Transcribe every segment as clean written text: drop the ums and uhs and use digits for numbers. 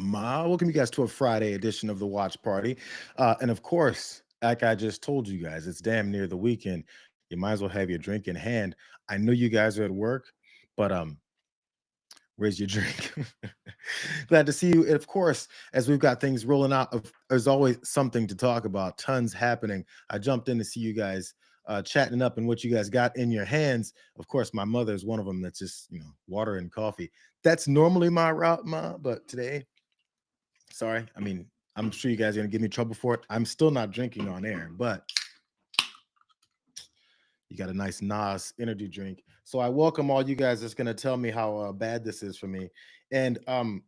Ma. Welcome you guys to a Friday edition of the Watch Party. And of course, like I just told you guys, it's damn near the weekend. You might as well have your drink in hand. I know you guys are at work, but where's your drink? Glad to see you. And of course, as we've got things rolling out, there's always something to talk about. Tons happening. I jumped in to see you guys chatting up and what you guys got in your hands. Of course, my mother is one of them that's just, water and coffee. That's normally my route, Ma, but today, sorry. I mean, I'm sure you guys are going to give me trouble for it. I'm still not drinking on air, but you got a nice Nas energy drink. So I welcome all you guys that's going to tell me how bad this is for me. And I'm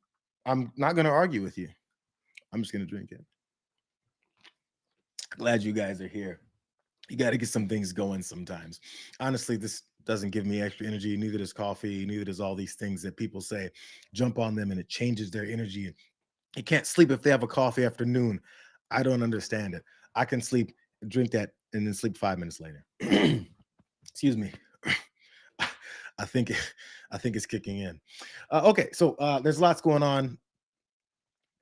not going to argue with you. I'm just going to drink it. Glad you guys are here. You got to get some things going sometimes. Honestly, this doesn't give me extra energy. Neither does coffee. Neither does all these things that people say. Jump on them and it changes their energy. You can't sleep if they have a coffee afternoon. I don't understand it. I can sleep, drink that, and then sleep 5 minutes later. Excuse me. I think it's kicking in. Okay, so there's lots going on.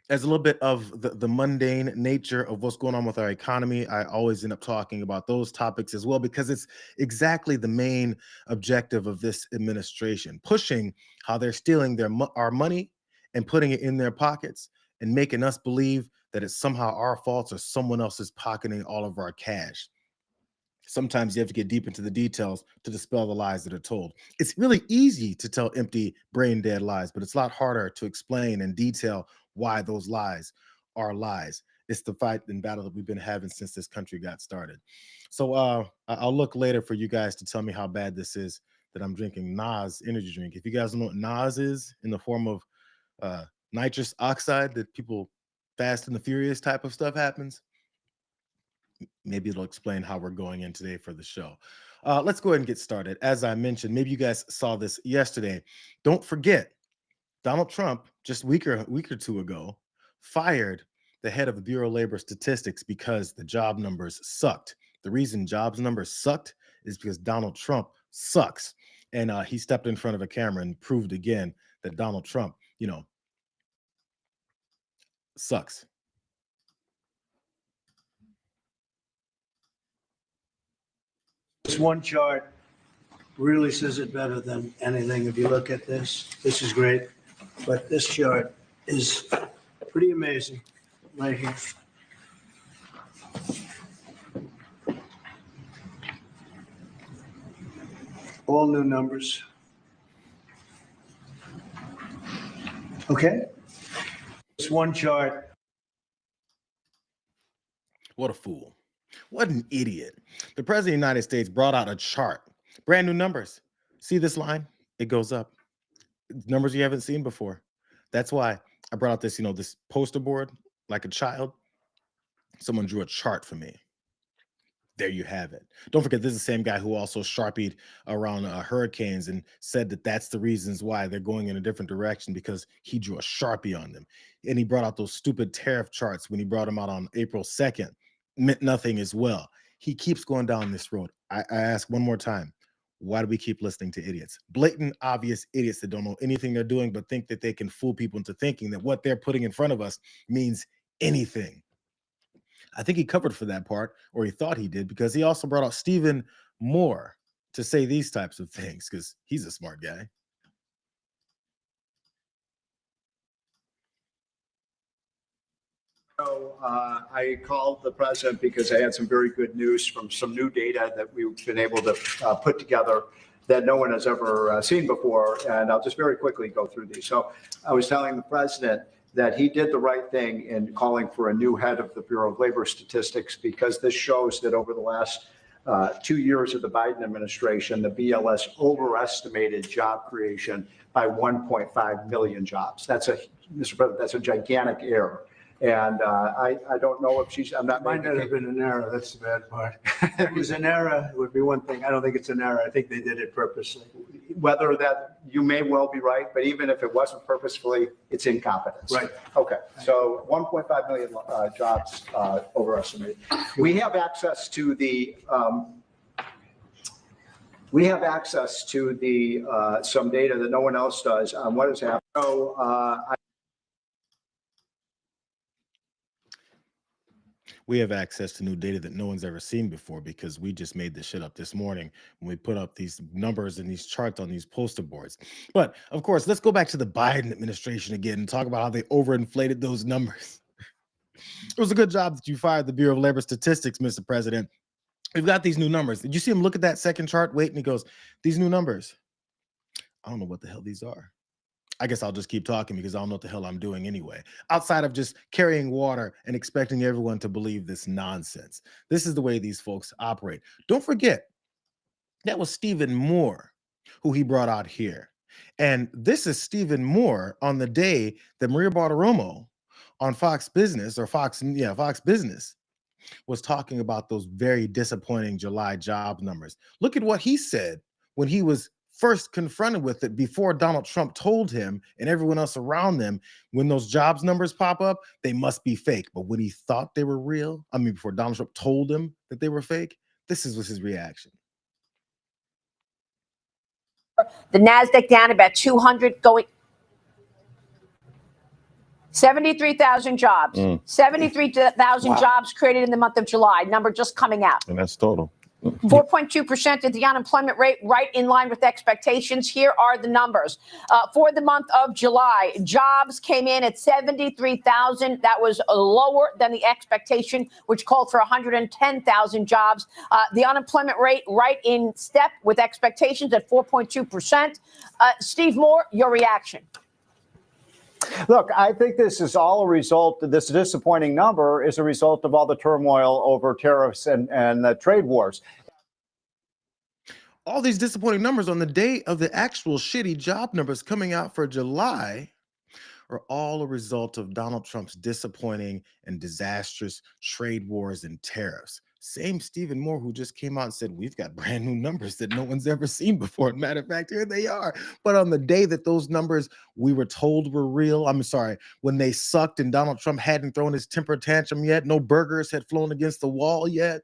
There's a little bit of the mundane nature of what's going on with our economy. I always end up talking about those topics as well because it's exactly the main objective of this administration, pushing how they're stealing our money and putting it in their pockets and making us believe that it's somehow our fault or someone else is pocketing all of our cash. Sometimes you have to get deep into the details to dispel the lies that are told. It's really easy to tell empty, brain dead lies, but it's a lot harder to explain and detail why those lies are lies. It's the fight and battle that we've been having since this country got started. So I'll look later for you guys to tell me how bad this is that I'm drinking Nas energy drink. If you guys don't know what Nas is, in the form of nitrous oxide that people Fast and the Furious type of stuff happens, maybe it'll explain how we're going in today for the show. Let's go ahead and get started. As I mentioned, maybe you guys saw this yesterday. Don't forget, Donald Trump, just a week or two ago, fired the head of the Bureau of Labor Statistics because the job numbers sucked. The reason jobs numbers sucked is because Donald Trump sucks. And he stepped in front of a camera and proved again that Donald Trump, sucks. This one chart really says it better than anything. If you look at this is great, but this chart is pretty amazing right here. All new numbers. Okay? This one chart. What a fool. What an idiot. The president of the United States brought out a chart, brand new numbers. See this line? It goes up. Numbers you haven't seen before. That's why I brought out this, this poster board like a child. Someone drew a chart for me. There you have it. Don't forget, this is the same guy who also sharpied around hurricanes and said that that's the reasons why they're going in a different direction because he drew a Sharpie on them. And he brought out those stupid tariff charts when he brought them out on April 2nd. Meant nothing as well. He keeps going down this road. I ask one more time, why do we keep listening to idiots? Blatant, obvious idiots that don't know anything they're doing, but think that they can fool people into thinking that what they're putting in front of us means anything. I think he covered for that part, or he thought he did, because he also brought out Stephen Moore to say these types of things, because he's a smart guy. So I called the president because I had some very good news from some new data that we've been able to put together that no one has ever seen before. And I'll just very quickly go through these. So I was telling the president that he did the right thing in calling for a new head of the Bureau of Labor Statistics, because this shows that over the last 2 years of the Biden administration, the BLS overestimated job creation by 1.5 million jobs. Mr. President, that's a gigantic error. And I don't know if I'm not. It might not have been an error. That's the bad part. If it was an error, it would be one thing. I don't think it's an error. I think they did it purposely. Whether that, you may well be right, but even if it wasn't purposefully, it's incompetence. Right. Okay. So 1.5 million jobs overestimated. We have access to the. Some data that no one else does on what has happened. So We have access to new data that no one's ever seen before because we just made this shit up this morning when we put up these numbers and these charts on these poster boards. But of course, let's go back to the Biden administration again and talk about how they overinflated those numbers. It was a good job that you fired the Bureau of Labor Statistics, Mr. President. We've got these new numbers. Did you see him look at that second chart? Wait, and he goes, these new numbers. I don't know what the hell these are. I guess I'll just keep talking because I don't know what the hell I'm doing anyway, outside of just carrying water and expecting everyone to believe this nonsense. This is the way these folks operate. Don't forget, that was Stephen Moore who he brought out here. And this is Stephen Moore on the day that Maria Bartiromo on Fox Business Fox Business was talking about those very disappointing July job numbers. Look at what he said when he was first confronted with it before Donald Trump told him and everyone else around them, when those jobs numbers pop up, they must be fake. But when he thought they were real, before Donald Trump told him that they were fake, this was his reaction. The NASDAQ down about 200 going. 73,000 jobs. 73,000 jobs created in the month of July. Number just coming out. And that's total. 4.2% is the unemployment rate, right in line with expectations. Here are the numbers. For the month of July, jobs came in at 73,000. That was lower than the expectation, which called for 110,000 jobs. The unemployment rate right in step with expectations at 4.2%. Steve Moore, your reaction. Look, I think this is all a result. This disappointing number is a result of all the turmoil over tariffs and the trade wars. All these disappointing numbers on the day of the actual shitty job numbers coming out for July are all a result of Donald Trump's disappointing and disastrous trade wars and tariffs. Same Stephen Moore who just came out and said, we've got brand new numbers that no one's ever seen before. Matter of fact, here they are. But on the day that those numbers we were told were real, when they sucked and Donald Trump hadn't thrown his temper tantrum yet, no burgers had flown against the wall yet,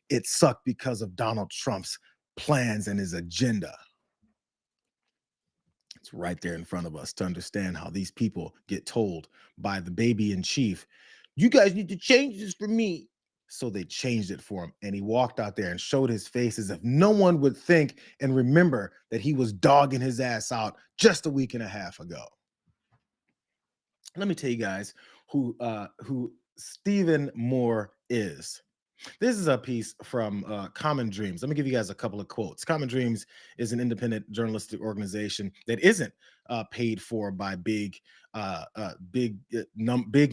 it sucked because of Donald Trump's plans and his agenda. It's right there in front of us to understand how these people get told by the baby in chief, you guys need to change this for me. So they changed it for him. And he walked out there and showed his face as if no one would think and remember that he was dogging his ass out just a week and a half ago. Let me tell you guys who Stephen Moore is. This is a piece from Common Dreams. Let me give you guys a couple of quotes. Common Dreams is an independent journalistic organization that isn't paid for by big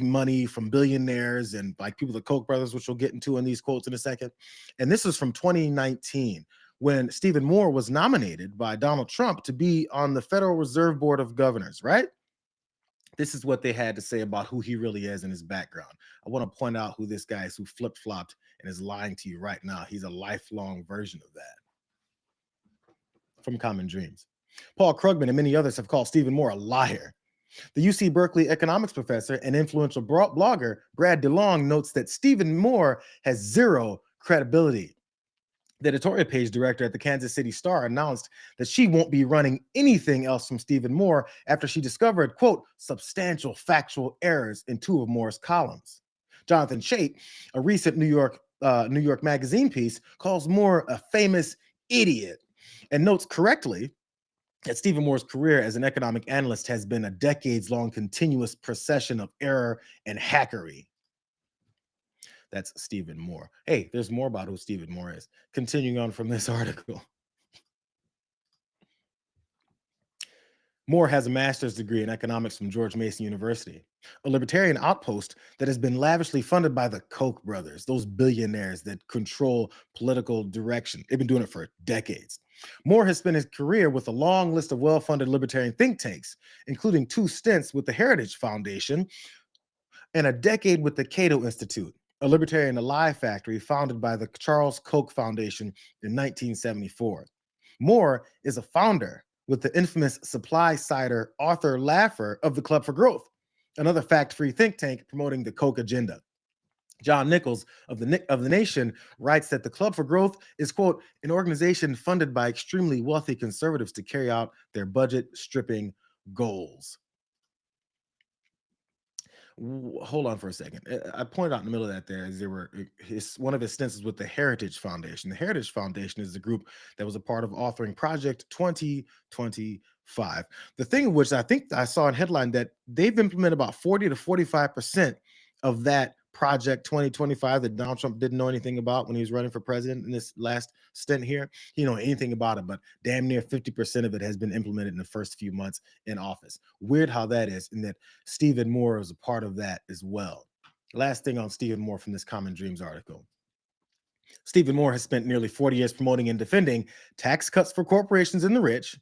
money from billionaires and like people, the Koch brothers, which we'll get into in these quotes in a second. And this is from 2019 when Stephen Moore was nominated by Donald Trump to be on the Federal Reserve Board of Governors, right? This is what they had to say about who he really is in his background. I want to point out who this guy is who flip-flopped and is lying to you right now. He's a lifelong version of that. From Common Dreams. Paul Krugman and many others have called Stephen Moore a liar. The UC Berkeley economics professor and influential blogger Brad DeLong notes that Stephen Moore has zero credibility. The editorial page director at the Kansas City Star announced that she won't be running anything else from Stephen Moore after she discovered, quote, substantial factual errors in two of Moore's columns. Jonathan Chait, a recent New York Magazine piece, calls Moore a famous idiot and notes correctly that Stephen Moore's career as an economic analyst has been a decades-long continuous procession of error and hackery. That's Stephen Moore. Hey, there's more about who Stephen Moore is. Continuing on from this article. Moore has a master's degree in economics from George Mason University, a libertarian outpost that has been lavishly funded by the Koch brothers, those billionaires that control political direction. They've been doing it for decades. Moore has spent his career with a long list of well-funded libertarian think tanks, including 2 stints with the Heritage Foundation and a decade with the Cato Institute, a libertarian lie factory founded by the Charles Koch Foundation in 1974. Moore is a founder with the infamous supply-sider Arthur Laffer of the Club for Growth, another fact-free think tank promoting the Koch agenda. John Nichols of the Nation writes that the Club for Growth is, quote, an organization funded by extremely wealthy conservatives to carry out their budget-stripping goals. Hold on for a second. I pointed out in the middle of that there is one of his stints is with the Heritage Foundation. The Heritage Foundation is the group that was a part of authoring Project 2025. The thing which I think I saw in headline that they've implemented about 40 to 45% of that Project 2025 that Donald Trump didn't know anything about when he was running for president in this last stint here. He didn't know anything about it, but damn near 50% of it has been implemented in the first few months in office. Weird how that is, and that Stephen Moore is a part of that as well. Last thing on Stephen Moore from this Common Dreams article. Stephen Moore has spent nearly 40 years promoting and defending tax cuts for corporations and the rich,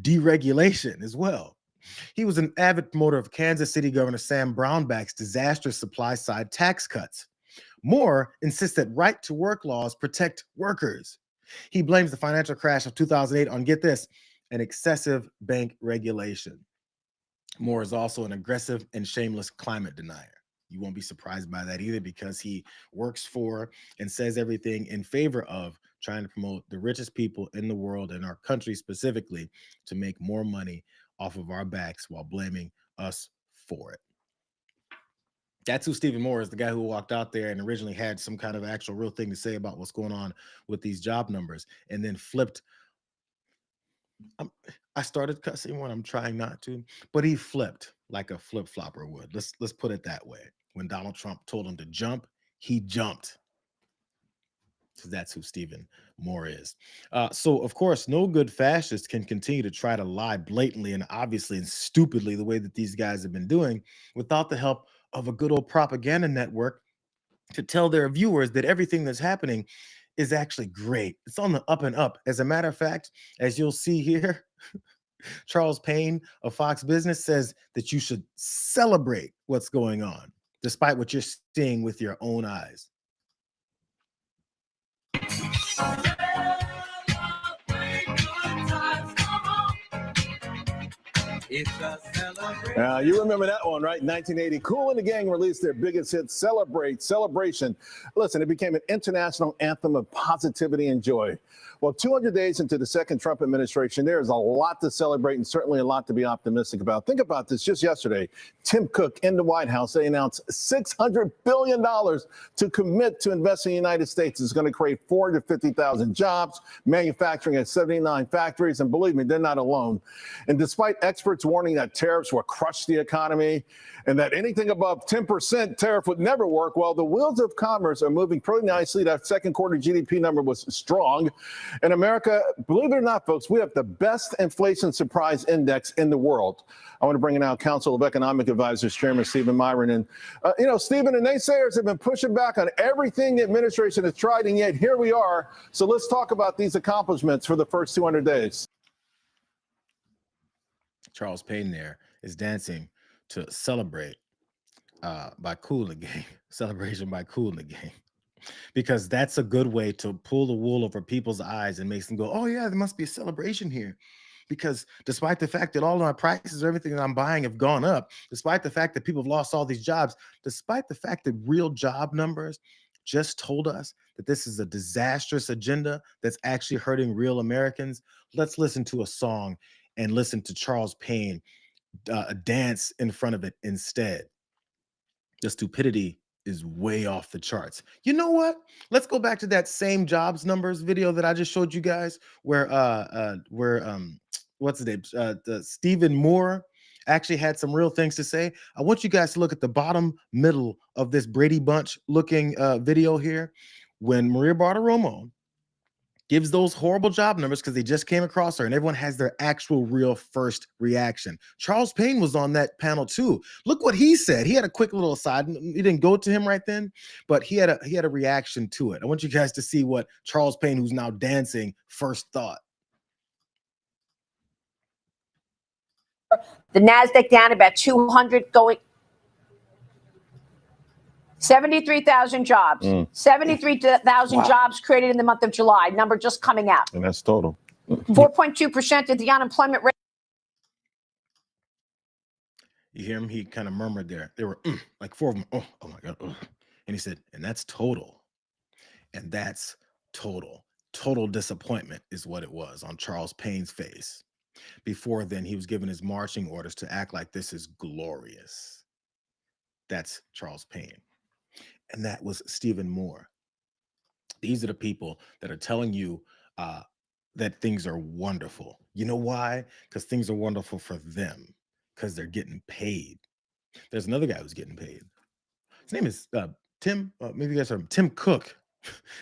deregulation as well. He was an avid promoter of Kansas City Governor Sam Brownback's disastrous supply-side tax cuts. Moore insists that right-to-work laws protect workers. He blames the financial crash of 2008 on, get this, an excessive bank regulation. Moore is also an aggressive and shameless climate denier. You won't be surprised by that either, because he works for and says everything in favor of trying to promote the richest people in the world and our country specifically to make more money off of our backs while blaming us for it. That's who Stephen Moore is, the guy who walked out there and originally had some kind of actual real thing to say about what's going on with these job numbers, and then flipped. I started cussing when I'm trying not to, but he flipped like a flip-flopper would. Let's put it that way. When Donald Trump told him to jump, he jumped. So that's who Stephen Moore is. So, of course, no good fascist can continue to try to lie blatantly and obviously and stupidly the way that these guys have been doing without the help of a good old propaganda network to tell their viewers that everything that's happening is actually great. It's on the up and up. As a matter of fact, as you'll see here, Charles Payne of Fox Business says that you should celebrate what's going on, despite what you're seeing with your own eyes. You remember that one, right? 1980, Kool and the Gang released their biggest hit, Celebration. Listen, it became an international anthem of positivity and joy. Well, 200 days into the second Trump administration, there is a lot to celebrate and certainly a lot to be optimistic about. Think about this. Just yesterday, Tim Cook in the White House, they announced $600 billion to commit to invest in the United States. It's going to create 450,000 jobs, manufacturing at 79 factories. And believe me, they're not alone. And despite experts warning that tariffs will crush the economy and that anything above 10% tariff would never work, well, the wheels of commerce are moving pretty nicely. That second quarter GDP number was strong. In America, believe it or not, folks, we have the best inflation surprise index in the world. I want to bring in our Council of Economic Advisors Chairman Stephen Myron. And, Stephen, the naysayers have been pushing back on everything the administration has tried, and yet here we are. So let's talk about these accomplishments for the first 200 days. Charles Payne there is dancing to Celebrate by Kool and the Gang. Celebration by Kool and the Gang. Because that's a good way to pull the wool over people's eyes and makes them go, oh, yeah, there must be a celebration here. Because despite the fact that all my prices, everything that I'm buying have gone up, despite the fact that people have lost all these jobs, despite the fact that real job numbers just told us that this is a disastrous agenda that's actually hurting real Americans, let's listen to a song and listen to Charles Payne dance in front of it instead. The stupidity is way off the charts. You know what? Let's go back to that same jobs numbers video that I just showed you guys, where what's his name? Stephen Moore actually had some real things to say. I want you guys to look at the bottom middle of this Brady Bunch looking video here, when Maria Bartiromo gives those horrible job numbers because they just came across her, and everyone has their actual real first reaction. Charles Payne was on that panel too. Look what he said. He had a quick little aside. It didn't go to him right then, but he had a reaction to it. I want you guys to see what Charles Payne, who's now dancing, first thought. The NASDAQ down about 200 going. 73,000 jobs. 73,000 jobs created in the month of July. Number just coming out. And that's total. 4.2% of the unemployment rate. You hear him? He kind of murmured there. There were like four of them. Oh my God. And he said, and that's total. And that's total. Total disappointment is what it was on Charles Payne's face. Before then, he was given his marching orders to act like this is glorious. That's Charles Payne. And that was Stephen Moore. These are the people that are telling you that things are wonderful. You know why? Because things are wonderful for them, because they're getting paid. There's another guy who's getting paid. His name is Tim. Maybe you guys heard him. Tim Cook,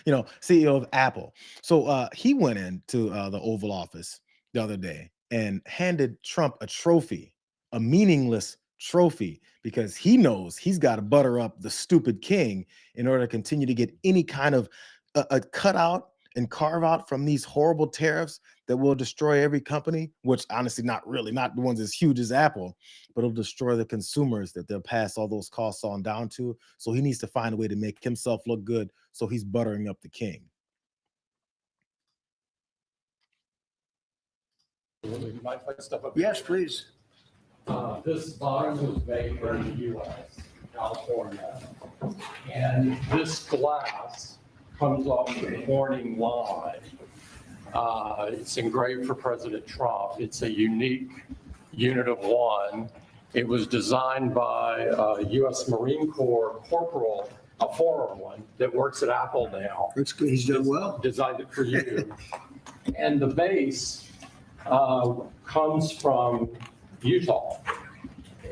CEO of Apple. So he went into the Oval Office the other day and handed Trump a trophy, a meaningless trophy, because he knows he's got to butter up the stupid king in order to continue to get any kind of a cutout and carve out from these horrible tariffs that will destroy every company, which honestly, not really, not the ones as huge as Apple, but it'll destroy the consumers that they'll pass all those costs on down to. So he needs to find a way to make himself look good. So he's buttering up the king. You might put stuff up. Yes, please. This bottom was made here in the U.S., California. And this glass comes off the Corning line. It's engraved for President Trump. It's a unique unit of one. It was designed by a U.S. Marine Corps corporal, a former one, that works at Apple now. That's good. He's done well. Designed it for you. And the base comes from Utah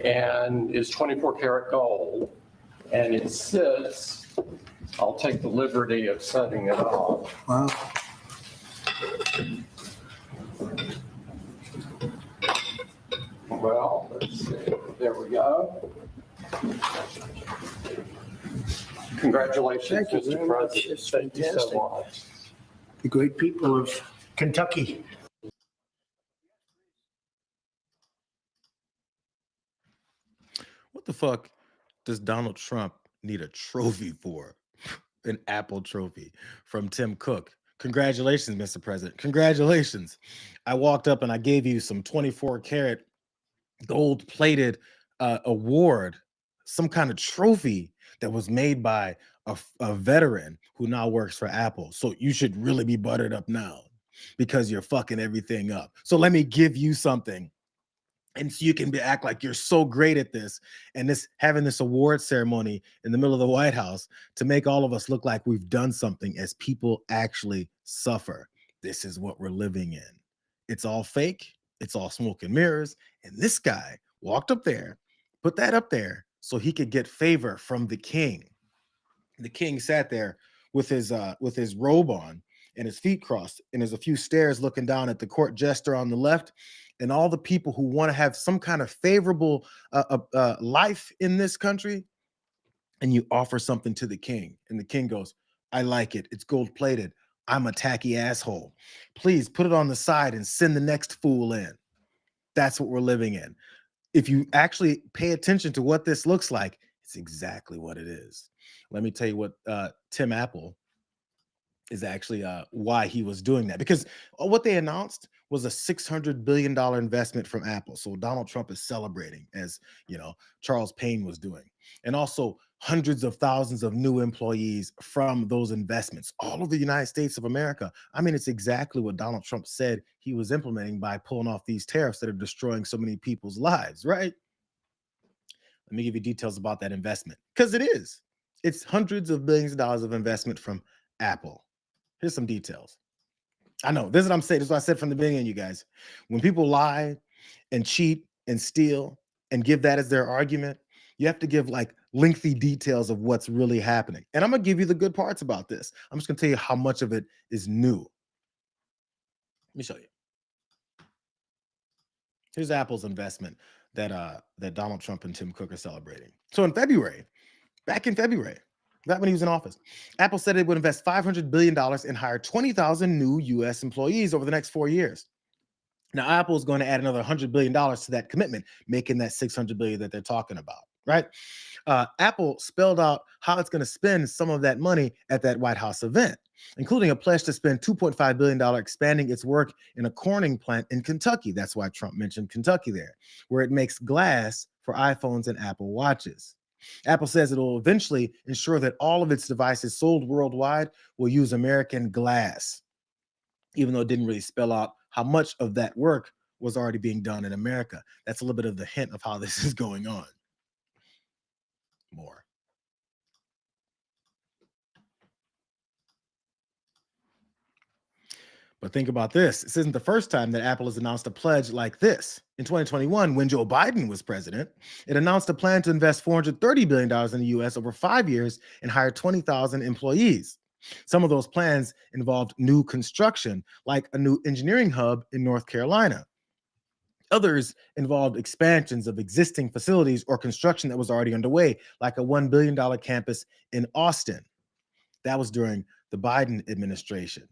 and is 24 karat gold. And it sits, I'll take the liberty of setting it up. Wow. Well, let's see. There we go. Congratulations, Thank you Mr. very much. President. It's Thank you so fantastic. much. The great people of Kentucky. What the fuck does Donald Trump need a trophy for? An Apple trophy from Tim Cook. Congratulations, Mr. President. Congratulations. I walked up and I gave you some 24 karat gold plated award, some kind of trophy that was made by a veteran who now works for Apple. So you should really be buttered up now because you're fucking everything up. So let me give you something. And so you can act like you're so great at this, and this having this award ceremony in the middle of the White House to make all of us look like we've done something as people actually suffer. This is what we're living in. It's all fake. It's all smoke and mirrors. And this guy walked up there, put that up there so he could get favor from the king. The king sat there with his robe on and his feet crossed, and there's a few stairs looking down at the court jester on the left, and all the people who want to have some kind of favorable life in this country. And you offer something to the king, and the king goes, I like it. It's gold plated. I'm a tacky asshole. Please put it on the side and send the next fool in. That's what we're living in. If you actually pay attention to what this looks like, it's exactly what it is. Let me tell you what Tim Apple is actually why he was doing that. Because what they announced was a $600 billion investment from Apple. So Donald Trump is celebrating, as you know, Charles Payne was doing. And also hundreds of thousands of new employees from those investments all over the United States of America. I mean, it's exactly what Donald Trump said he was implementing by pulling off these tariffs that are destroying so many people's lives, right? Let me give you details about that investment, because it is. It's hundreds of billions of dollars of investment from Apple. Here's some details. I know, this is what I'm saying. This is what I said from the beginning, you guys. When people lie and cheat and steal and give that as their argument, you have to give like lengthy details of what's really happening. And I'm going to give you the good parts about this. I'm just going to tell you how much of it is new. Let me show you. Here's Apple's investment that Donald Trump and Tim Cook are celebrating. So in February, back in February, back when he was in office, Apple said it would invest $500 billion and hire 20,000 new U.S. employees over the next 4 years. Now, Apple is going to add another $100 billion to that commitment, making that $600 billion that they're talking about, right? Apple spelled out how it's going to spend some of that money at that White House event, including a pledge to spend $2.5 billion expanding its work in a Corning plant in Kentucky. That's why Trump mentioned Kentucky there, where it makes glass for iPhones and Apple Watches. Apple says it will eventually ensure that all of its devices sold worldwide will use American glass, even though it didn't really spell out how much of that work was already being done in America. That's a little bit of the hint of how this is going on. more. But think about this. This isn't the first time that Apple has announced a pledge like this. In 2021, when Joe Biden was president, it announced a plan to invest $430 billion in the US over 5 years and hire 20,000 employees. Some of those plans involved new construction, like a new engineering hub in North Carolina. Others involved expansions of existing facilities or construction that was already underway, like a $1 billion campus in Austin. That was during the Biden administration.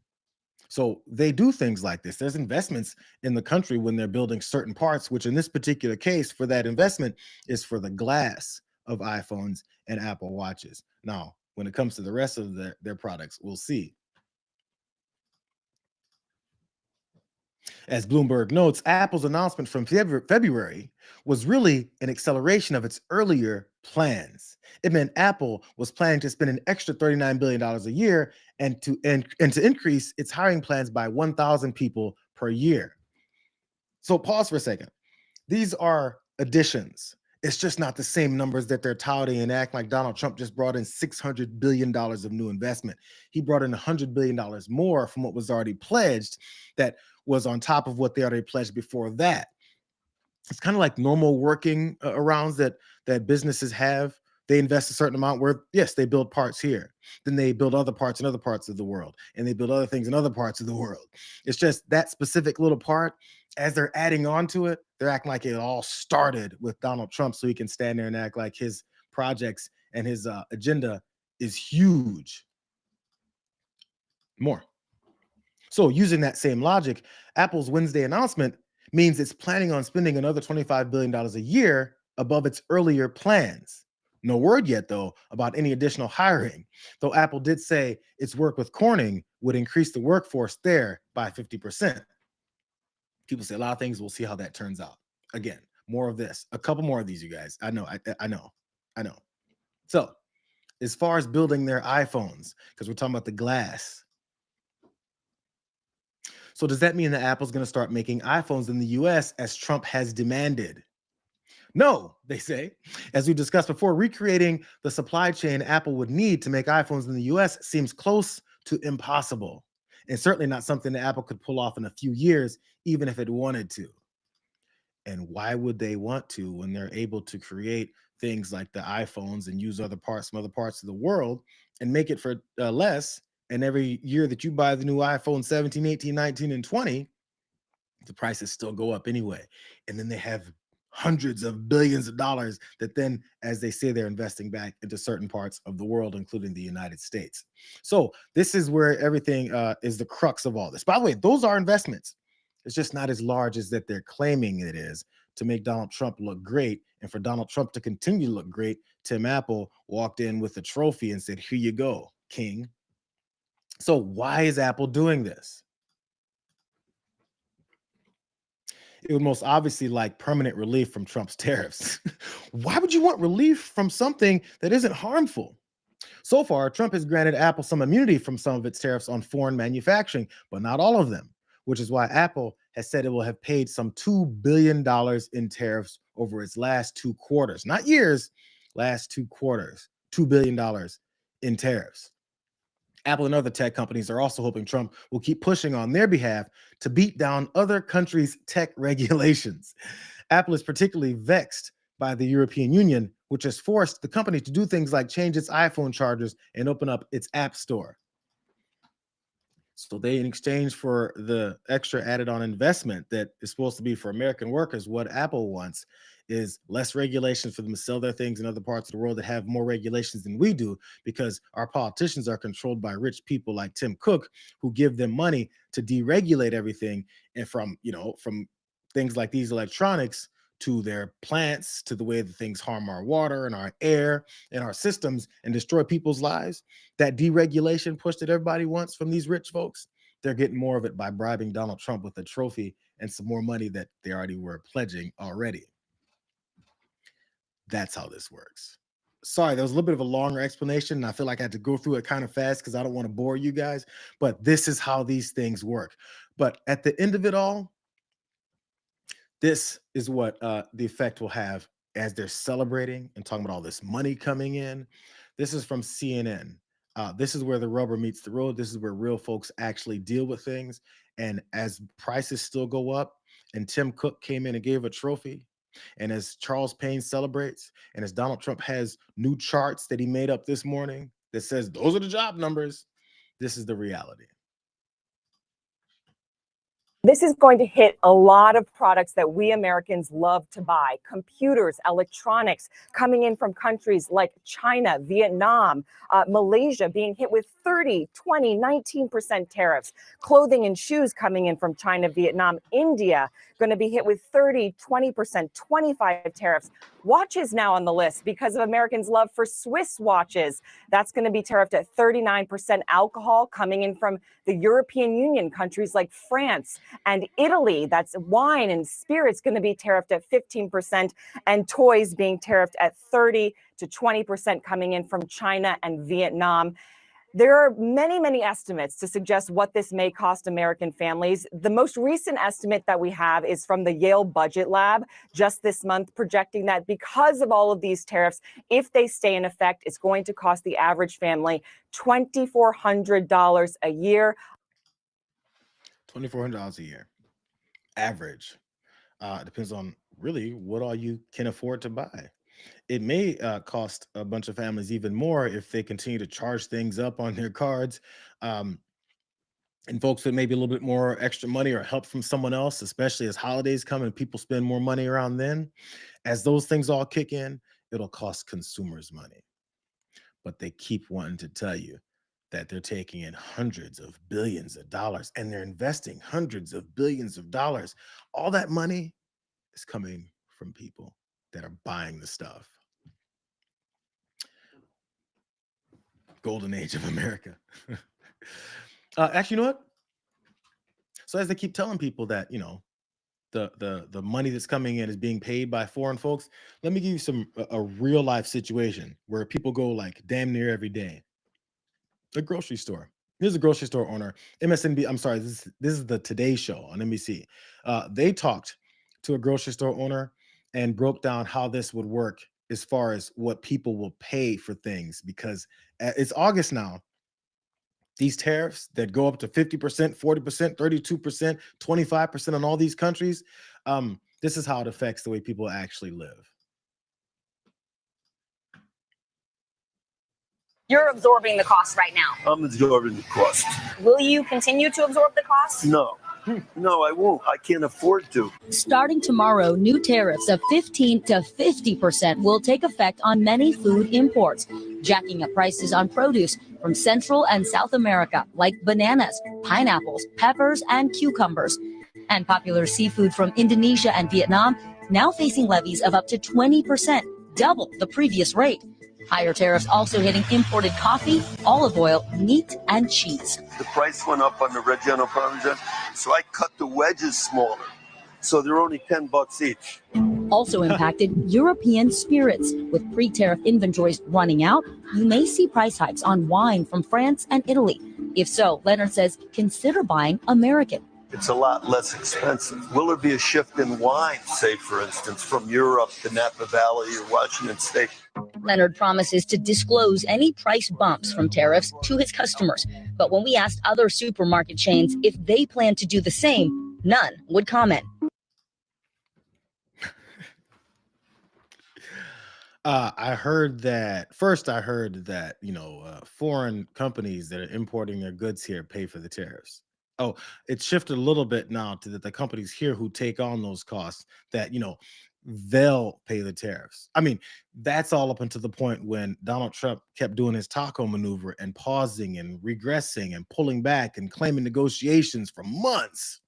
So they do things like this. There's investments in the country when they're building certain parts, which in this particular case, for that investment is for the glass of iPhones and Apple Watches. Now, when it comes to the rest of their products, we'll see. As Bloomberg notes, Apple's announcement from February was really an acceleration of its earlier plans. It meant Apple was planning to spend an extra $39 billion a year and to increase its hiring plans by 1,000 people per year. So pause for a second. These are additions. It's just not the same numbers that they're touting and acting like Donald Trump just brought in $600 billion of new investment. He brought in $100 billion more from what was already pledged, that was on top of what they already pledged before that. It's kind of like normal working arounds that businesses have. They invest a certain amount where, yes, they build parts here. Then they build other parts in other parts of the world. And they build other things in other parts of the world. It's just that specific little part, as they're adding on to it, they're acting like it all started with Donald Trump so he can stand there and act like his projects and his agenda is huge. More. So using that same logic, Apple's Wednesday announcement means it's planning on spending another $25 billion a year above its earlier plans. No word yet, though, about any additional hiring, though Apple did say its work with Corning would increase the workforce there by 50%. People say a lot of things. We'll see how that turns out. Again, more of this. A couple more of these, you guys. I know. So as far as building their iPhones, because we're talking about the glass. So does that mean that Apple's going to start making iPhones in the US as Trump has demanded? No, they say. As we discussed before, recreating the supply chain Apple would need to make iPhones in the US seems close to impossible, and certainly not something that Apple could pull off in a few years, even if it wanted to. And why would they want to when they're able to create things like the iPhones and use other parts from other parts of the world and make it for less? And every year that you buy the new iPhone 17, 18, 19, and 20, the prices still go up anyway. And then they have hundreds of billions of dollars that then, as they say, they're investing back into certain parts of the world, including the United States. So this is where everything is the crux of all this. By the way, those are investments. It's just not as large as that they're claiming it is to make Donald Trump look great. And for Donald Trump to continue to look great, Tim Apple walked in with a trophy and said, "Here you go, King." So why is Apple doing this? It would most obviously like permanent relief from Trump's tariffs. Why would you want relief from something that isn't harmful? So far, Trump has granted Apple some immunity from some of its tariffs on foreign manufacturing, but not all of them, which is why Apple has said it will have paid some $2 billion in tariffs over its last 2 quarters, not years, last 2 quarters, $2 billion in tariffs. Apple and other tech companies are also hoping Trump will keep pushing on their behalf to beat down other countries' tech regulations. Apple is particularly vexed by the European Union, which has forced the company to do things like change its iPhone chargers and open up its app store. So they, in exchange for the extra added on investment that is supposed to be for American workers, what Apple wants is less regulations for them to sell their things in other parts of the world that have more regulations than we do, because our politicians are controlled by rich people like Tim Cook, who give them money to deregulate everything. And from things like these electronics to their plants, to the way that things harm our water and our air and our systems and destroy people's lives, that deregulation push that everybody wants from these rich folks, they're getting more of it by bribing Donald Trump with a trophy and some more money that they already were pledging already. That's how this works. Sorry, that was a little bit of a longer explanation, and I feel like I had to go through it kind of fast because I don't want to bore you guys, but this is how these things work. But at the end of it all, this is what the effect will have as they're celebrating and talking about all this money coming in. This is from CNN. This is where the rubber meets the road. This is where real folks actually deal with things. And as prices still go up, and Tim Cook came in and gave a trophy, and as Charles Payne celebrates, and as Donald Trump has new charts that he made up this morning that says those are the job numbers, this is the reality. This is going to hit a lot of products that we Americans love to buy. Computers, electronics coming in from countries like China, Vietnam, Malaysia being hit with 30, 20, 19% tariffs. Clothing and shoes coming in from China, Vietnam, India going to be hit with 30, 20%, 25 tariffs. Watches now on the list because of Americans' love for Swiss watches. That's going to be tariffed at 39%. Alcohol coming in from the European Union, countries like France and Italy. That's wine and spirits going to be tariffed at 15%, and toys being tariffed at 30 to 20% coming in from China and Vietnam. There are many, many estimates to suggest what this may cost American families. The most recent estimate that we have is from the Yale Budget Lab just this month, projecting that because of all of these tariffs, if they stay in effect, it's going to cost the average family $2,400 a year. $2,400 a year, average. Depends on really what all you can afford to buy. It may cost a bunch of families even more if they continue to charge things up on their cards. And folks with maybe a little bit more extra money or help from someone else, especially as holidays come and people spend more money around then. As those things all kick in, it'll cost consumers money. But they keep wanting to tell you that they're taking in hundreds of billions of dollars and they're investing hundreds of billions of dollars. All that money is coming from people that are buying the stuff. Golden age of America. Actually, you know what? So as they keep telling people that, you know, the money that's coming in is being paid by foreign folks, let me give you a real life situation where people go like damn near every day. The grocery store. Here's a grocery store owner. MSNB. I'm sorry. This is the Today Show on NBC. They talked to a grocery store owner and broke down how this would work as far as what people will pay for things, because it's August now. These tariffs that go up to 50%, 40%, 32%, 25% on all these countries, this is how it affects the way people actually live. You're absorbing the cost right now. I'm absorbing the cost. Will you continue to absorb the cost? No. No, I won't. I can't afford to. Starting tomorrow, new tariffs of 15 to 50% will take effect on many food imports, jacking up prices on produce from Central and South America, like bananas, pineapples, peppers, and cucumbers. And popular seafood from Indonesia and Vietnam now facing levies of up to 20%, double the previous rate. Higher tariffs also hitting imported coffee, olive oil, meat, and cheese. The price went up on the Reggiano Parmesan, so I cut the wedges smaller. So they're only $10 each. Also impacted European spirits. With pre-tariff inventories running out, you may see price hikes on wine from France and Italy. If so, Leonard says consider buying American. It's a lot less expensive. Will there be a shift in wine, say, for instance, from Europe to Napa Valley or Washington State? Leonard promises to disclose any price bumps from tariffs to his customers. But when we asked other supermarket chains if they plan to do the same, none would comment. I heard that, you know, foreign companies that are importing their goods here pay for the tariffs. Oh, it's shifted a little bit now to that the companies here who take on those costs, that, you know, they'll pay the tariffs. I mean, that's all up until the point when Donald Trump kept doing his taco maneuver and pausing and regressing and pulling back and claiming negotiations for months.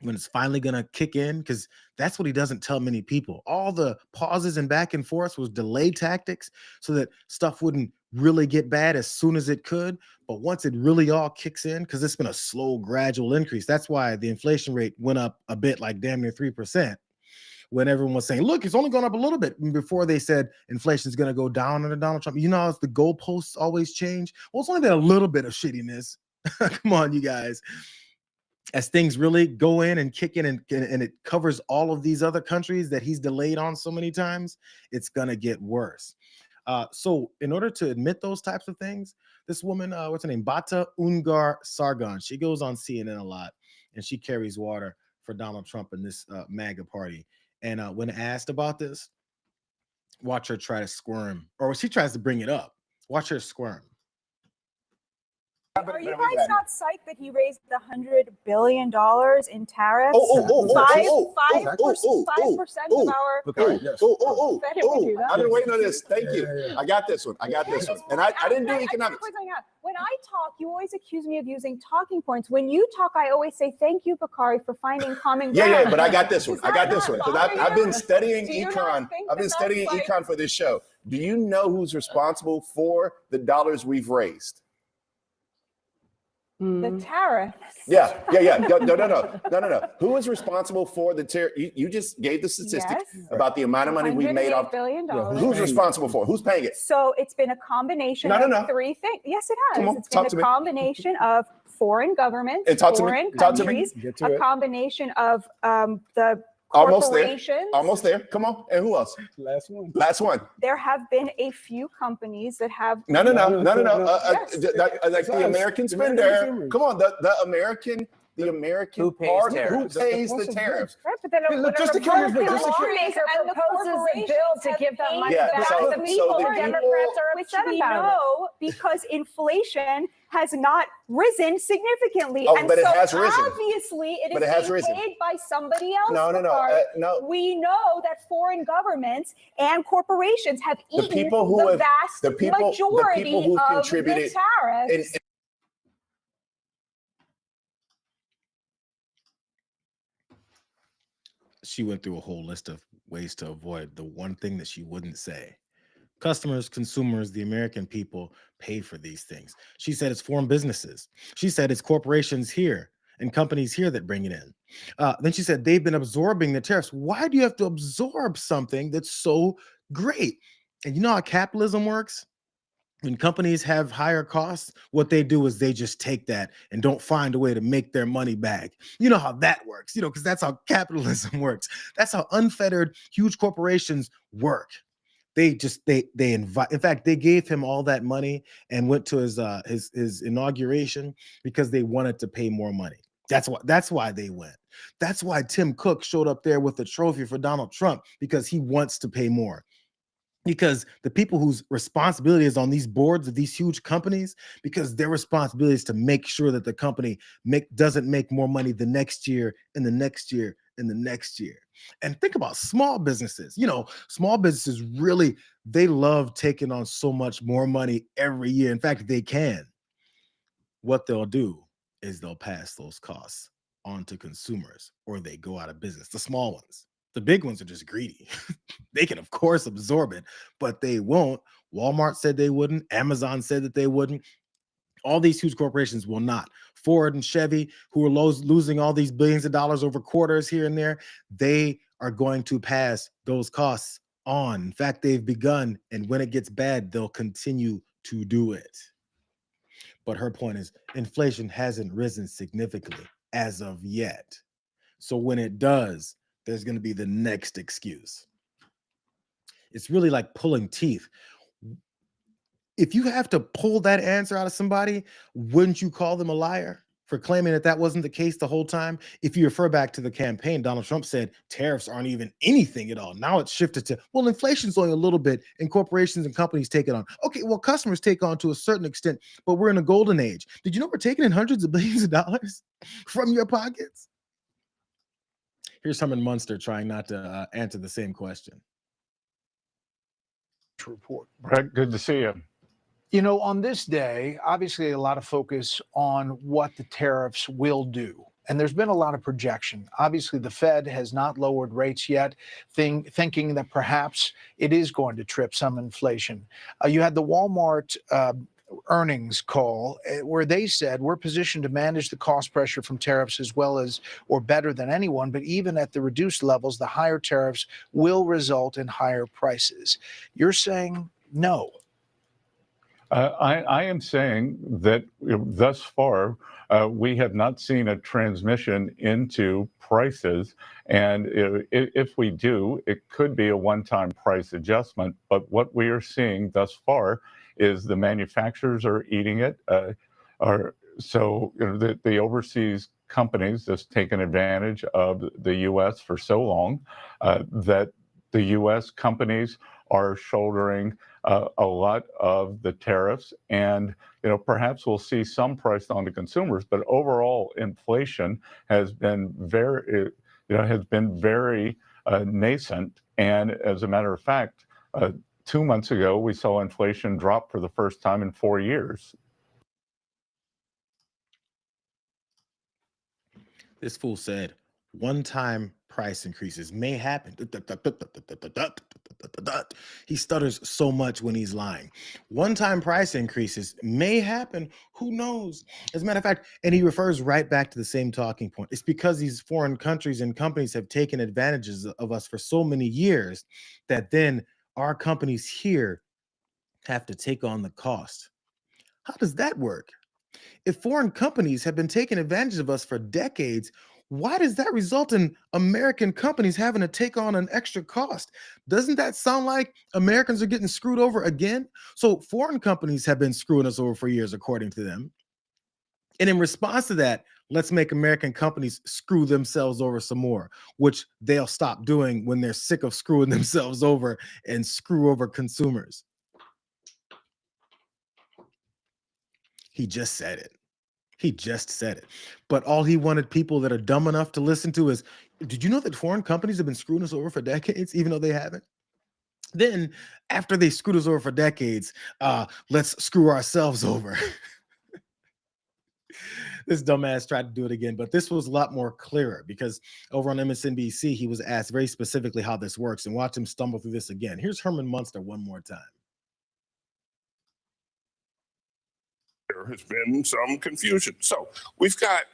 When it's finally going to kick in, because that's what he doesn't tell many people. All the pauses and back and forth was delay tactics so that stuff wouldn't really get bad as soon as it could. But once it really all kicks in, because it's been a slow, gradual increase. That's why the inflation rate went up a bit, like damn near 3%, when everyone was saying, look, it's only gone up a little bit, before they said inflation is going to go down under Donald Trump. You know how the goalposts always change? Well, it's only been a little bit of shittiness. Come on, you guys. as things really go in and kick in and it covers all of these other countries that he's delayed on so many times, it's going to get worse. So in order to admit those types of things, this woman, what's her name? Bata Ungar Sargon, she goes on CNN a lot and she carries water for Donald Trump in this MAGA party. And when asked about this, watch her try to squirm, or she tries to bring it up. Watch her squirm. Are you guys not psyched that he raised $100 billion in tariffs? 5% of our. I've been waiting on this. Thank you. I got this one. And I didn't do economics. When I talk, you always accuse me of using talking points. When you talk, I always say thank you, Bakari, for finding common ground. Yeah, but I got this one. Because I've been studying econ. I've been studying econ for this show. Do you know who's responsible for the dollars we've raised? The tariffs. Yeah. No. Who is responsible for the tariff? You just gave the statistic about the amount of money we made off. $108 billion. Who's responsible for it? Who's paying it? So it's been a combination of three things. Yes, it has. It's been a combination of foreign governments, foreign countries, a combination of the corporations. Almost there. Come on. And who else? Last one. There have been a few companies that have. No. Like the American spender. Come on. The American who pays the tariffs? Right, but then just to kill your lawmaker proposes a bill to give that money back to the people. The Democrats are upset about it. Because inflation has not risen significantly. But it has risen. Obviously, it is being paid by somebody else. No. We know that foreign governments and corporations have eaten the vast majority of the tariffs. She went through a whole list of ways to avoid the one thing that she wouldn't say. Customers, consumers, the American people pay for these things. She said it's foreign businesses. She said it's corporations here and companies here that bring it in. Then she said they've been absorbing the tariffs. Why do you have to absorb something that's so great? And you know how capitalism works? When companies have higher costs, what they do is they just take that and don't find a way to make their money back. You know how that works, because that's how capitalism works. That's how unfettered huge corporations work. They invite. In fact, they gave him all that money and went to his inauguration because they wanted to pay more money. That's why they went. That's why Tim Cook showed up there with a trophy for Donald Trump, because he wants to pay more. Because the people whose responsibility is on these boards of these huge companies, because their responsibility is to make sure that the company doesn't make more money the next year and the next year and the next year. And think about small businesses. Small businesses really, they love taking on so much more money every year. In fact, they can. What they'll do is they'll pass those costs on to consumers, or they go out of business. The small ones. The big ones are just greedy. They can, of course, absorb it, but they won't. Walmart said they wouldn't. Amazon said that they wouldn't. All these huge corporations will not. Ford and Chevy, who are losing all these billions of dollars over quarters here and there, they are going to pass those costs on. In fact, they've begun, and when it gets bad, they'll continue to do it. But her point is, inflation hasn't risen significantly as of yet. So when it does, there's going to be the next excuse. It's really like pulling teeth. If you have to pull that answer out of somebody, wouldn't you call them a liar for claiming that wasn't the case the whole time? If you refer back to the campaign, Donald Trump said tariffs aren't even anything at all. Now it's shifted to, well, inflation's only a little bit and corporations and companies take it on. Okay, well, customers take on to a certain extent, but we're in a golden age. Did you know we're taking in hundreds of billions of dollars from your pockets? Here's Herman Munster trying not to answer the same question. Report. Brett, good to see you. On this day, obviously a lot of focus on what the tariffs will do. And there's been a lot of projection. Obviously, the Fed has not lowered rates yet, thinking that perhaps it is going to trip some inflation. You had the Walmart earnings call where they said we're positioned to manage the cost pressure from tariffs as well as or better than anyone, but even at the reduced levels, the higher tariffs will result in higher prices. You're saying no. I am saying that thus far, we have not seen a transmission into prices. And if we do, it could be a one-time price adjustment. But what we are seeing thus far is the manufacturers are eating it. So the overseas companies just taken advantage of the U.S. for so long that the U.S. companies are shouldering a lot of the tariffs, and perhaps we'll see some price on the consumers. But overall, inflation has been very nascent. And as a matter of fact, 2 months ago, we saw inflation drop for the first time in 4 years. This fool said one-time price increases may happen. He stutters so much when he's lying. One-time price increases may happen. Who knows? As a matter of fact, and he refers right back to the same talking point. It's because these foreign countries and companies have taken advantages of us for so many years that then our companies here have to take on the cost. How does that work? If foreign companies have been taking advantage of us for decades, why does that result in American companies having to take on an extra cost? Doesn't that sound like Americans are getting screwed over again? So foreign companies have been screwing us over for years, according to them. And in response to that, let's make American companies screw themselves over some more, which they'll stop doing when they're sick of screwing themselves over and screw over consumers. He just said it. He just said it. But all he wanted people that are dumb enough to listen to is, did you know that foreign companies have been screwing us over for decades, even though they haven't? Then, after they screwed us over for decades, let's screw ourselves over. This dumbass tried to do it again, but this was a lot more clearer because over on MSNBC, he was asked very specifically how this works, and watch him stumble through this again. Here's Herman Munster one more time. There has been some confusion. So we've got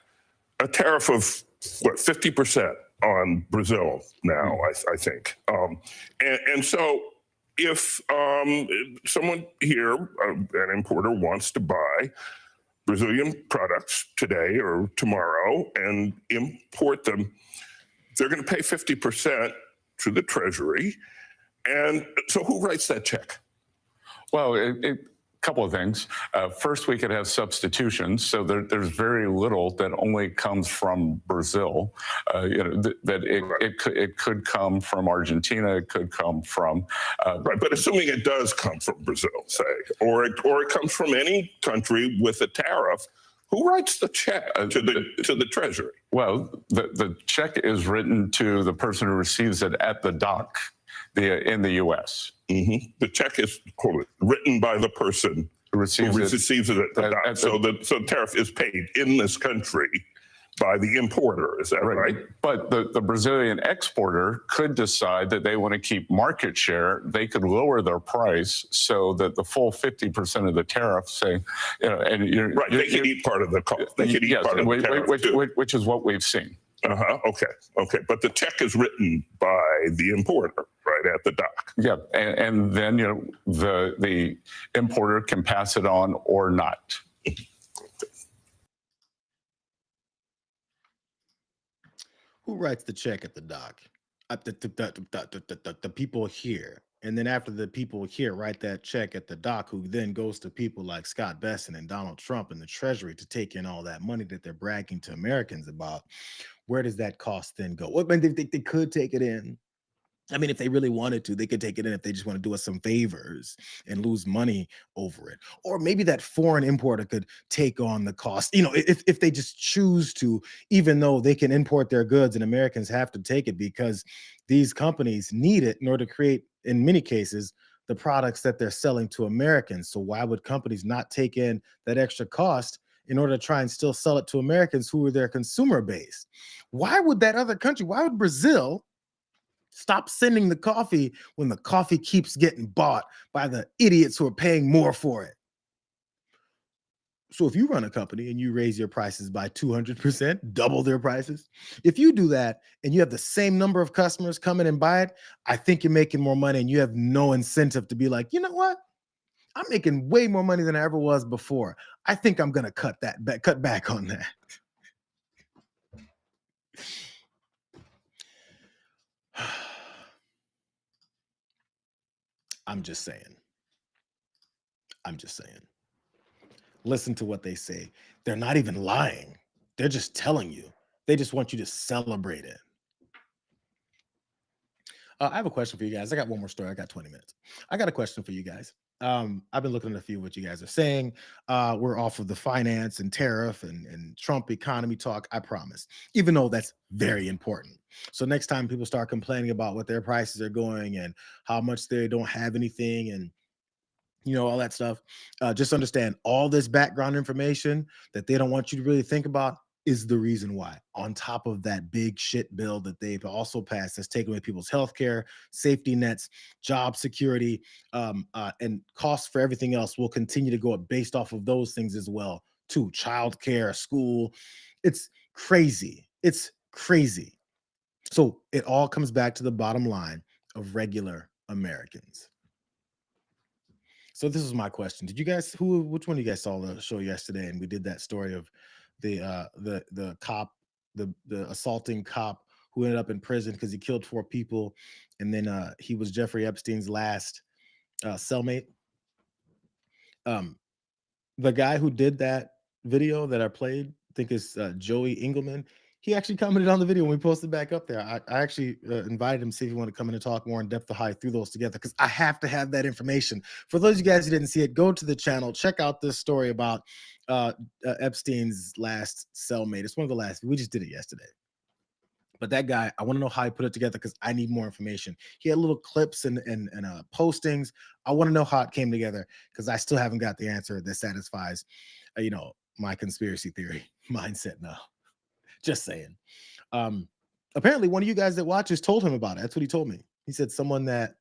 a tariff of what, 50% on Brazil now, I think. And so if someone here, an importer, wants to buy Brazilian products today or tomorrow and import them, they're going to pay 50% to the Treasury. And so who writes that check? Well, couple of things. First, we could have substitutions. So there's very little that only comes from Brazil. It could come from Argentina. It could come from right. But assuming it does come from Brazil, say, or it comes from any country with a tariff, who writes the check to the Treasury? Well, the check is written to the person who receives it at the dock in the U.S. Mm-hmm. The check is written by the person who receives it at the dock. So the tariff is paid in this country by the importer. Is that right? But the Brazilian exporter could decide that they want to keep market share. They could lower their price so that the full 50% of the tariff, say, right, they could eat part of the cost. They could eat part of the tariff, which is what we've seen. Okay. But the check is written by the importer, right, at the dock. Yeah, and then the importer can pass it on or not. Who writes the check at the dock? The people here. And then after the people here write that check at the dock, who then goes to people like Scott Bessent and Donald Trump and the Treasury to take in all that money that they're bragging to Americans about, where does that cost then go? Well, I mean, they could take it in. I mean, if they really wanted to, they could take it in if they just want to do us some favors and lose money over it. Or maybe that foreign importer could take on the cost, if they just choose to, even though they can import their goods and Americans have to take it because these companies need it in order to create, in many cases, the products that they're selling to Americans. So why would companies not take in that extra cost in order to try and still sell it to Americans who are their consumer base? Why would that other country, why would Brazil stop sending the coffee when the coffee keeps getting bought by the idiots who are paying more for it? So if you run a company and you raise your prices by 200%, double their prices, if you do that and you have the same number of customers come in and buy it, I think you're making more money and you have no incentive to be like, you know what? I'm making way more money than I ever was before. I think I'm gonna cut back on that. I'm just saying. Listen to what they say. They're not even lying. They're just telling you. They just want you to celebrate it. I have a question for you guys. I got one more story. I got 20 minutes. I got a question for you guys. I've been looking at a few of what you guys are saying. We're off of the finance and tariff and Trump economy talk, I promise, even though that's very important. So next time people start complaining about what their prices are going and how much they don't have anything and all that stuff, just understand all this background information that they don't want you to really think about is the reason why, on top of that big shit bill that they've also passed that's taking away people's health care, safety nets, job security, and costs for everything else will continue to go up based off of those things as well, too. Childcare, school. It's crazy. It's crazy. So it all comes back to the bottom line of regular Americans. So this is my question. Did you guys, which one of you guys saw the show yesterday? And we did that story of the cop, the assaulting cop who ended up in prison because he killed 4 people. And then he was Jeffrey Epstein's last cellmate. The guy who did that video that I played, I think is Joey Engelman. He actually commented on the video when we posted back up there. I actually invited him to see if he wanted to come in and talk more in depth of how he threw those together, because I have to have that information. For those of you guys who didn't see it, go to the channel, check out this story about Epstein's last cellmate. It's one of the last. We just did it yesterday. But that guy, I want to know how he put it together because I need more information. He had little clips and postings. I want to know how it came together because I still haven't got the answer that satisfies, my conspiracy theory mindset now. Just saying. Apparently, one of you guys that watches told him about it. That's what he told me. He said someone that,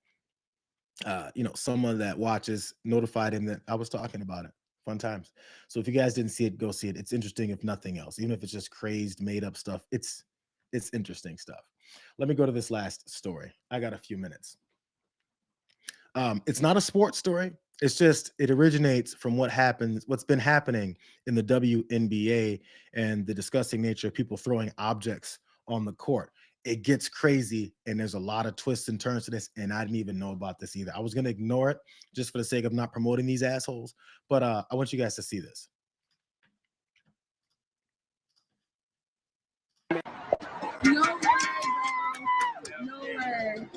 someone that watches notified him that I was talking about it. Fun times. So if you guys didn't see it, go see it. It's interesting, if nothing else. Even if it's just crazed, made up stuff, it's interesting stuff. Let me go to this last story. I got a few minutes. It's not a sports story. It's just, it originates from what's been happening in the WNBA and the disgusting nature of people throwing objects on the court. It gets crazy, and there's a lot of twists and turns to this, and I didn't even know about this either. I was going to ignore it just for the sake of not promoting these assholes, but I want you guys to see this. No way, bro. No way.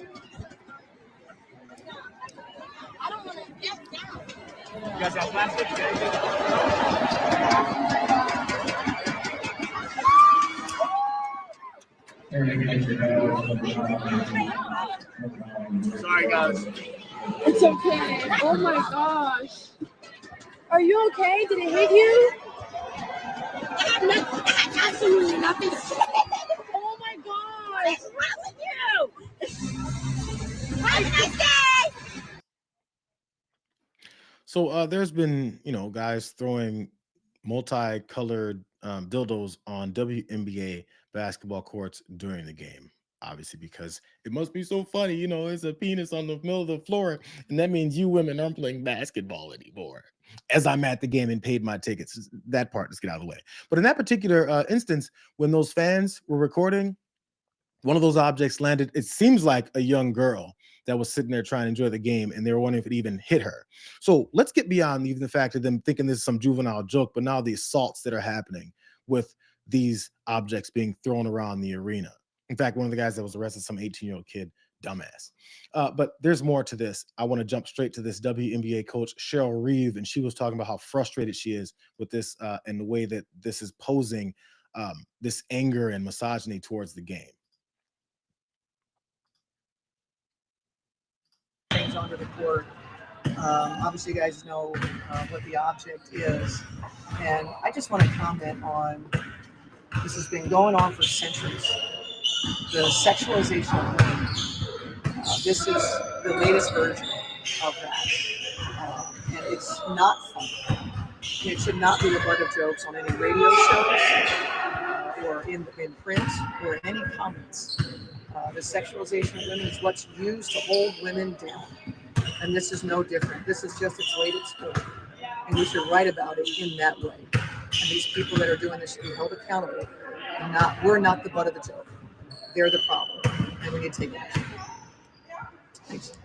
I don't want to get down. You guys got plastic? Sorry, guys. It's okay. Oh my gosh. Are you okay? Did it hit you? I had absolutely nothing to say. Oh my gosh. What's wrong with you? What did I say? So there's been, guys throwing multicolored dildos on WNBA basketball courts during the game, obviously, because it must be so funny. It's a penis on the middle of the floor, and that means you women aren't playing basketball anymore. As I'm at the game and paid my tickets, that part, let's get out of the way. But in that particular instance, when those fans were recording, one of those objects landed, it seems like a young girl that was sitting there trying to enjoy the game, and they were wondering if it even hit her. So let's get beyond even the fact of them thinking this is some juvenile joke, but now the assaults that are happening with these objects being thrown around the arena. In fact, one of the guys that was arrested, some 18-year-old kid, dumbass. But there's more to this. I want to jump straight to this WNBA coach, Cheryl Reeve, and she was talking about how frustrated she is with this and the way that this is posing this anger and misogyny towards the game. Things onto the court. Obviously, you guys know what the object is, and I just want to comment on this has been going on for centuries. The sexualization of women. This is the latest version of that, and it's not fun. It should not be the butt of jokes on any radio shows or in print or in any comments. The sexualization of women is what's used to hold women down. And this is no different. This is just its latest sport. And we should write about it in that way. And these people that are doing this should be held accountable. And we're not the butt of the joke. They're the problem. And we need to take action. Thanks.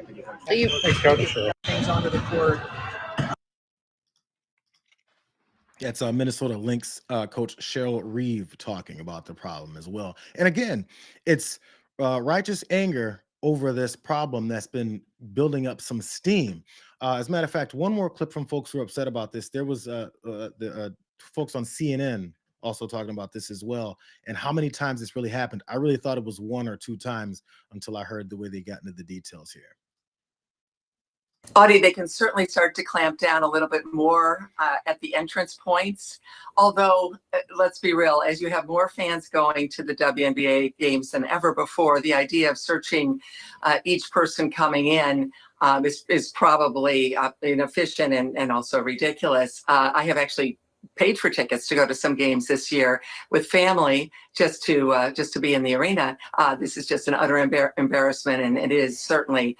Thanks, Coach. Things onto the court. That's Minnesota Lynx coach Cheryl Reeve talking about the problem as well. And again, it's righteous anger over this problem that's been building up some steam. As a matter of fact, one more clip from folks who are upset about this. There was the folks on CNN also talking about this as well, and how many times this really happened. I really thought it was 1 or 2 times until I heard the way they got into the details here. Audie, they can certainly start to clamp down a little bit more at the entrance points. Although, let's be real, as you have more fans going to the WNBA games than ever before, the idea of searching each person coming in is probably inefficient and also ridiculous. I have actually paid for tickets to go to some games this year with family just to be in the arena. This is just an utter embarrassment, and it is certainly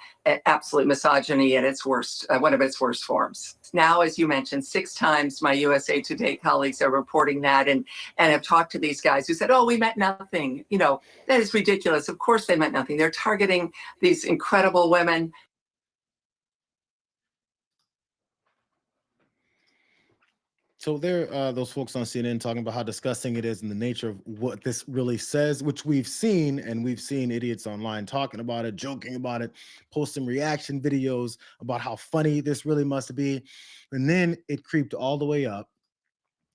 absolute misogyny at its worst, one of its worst forms. Now, as you mentioned, 6 times my USA Today colleagues are reporting that and have talked to these guys who said, oh, we meant nothing. You know, that is ridiculous. Of course they meant nothing. They're targeting these incredible women. So there, those folks on CNN talking about how disgusting it is and the nature of what this really says, which we've seen, and we've seen idiots online talking about it, joking about it, posting reaction videos about how funny this really must be. And then it creeped all the way up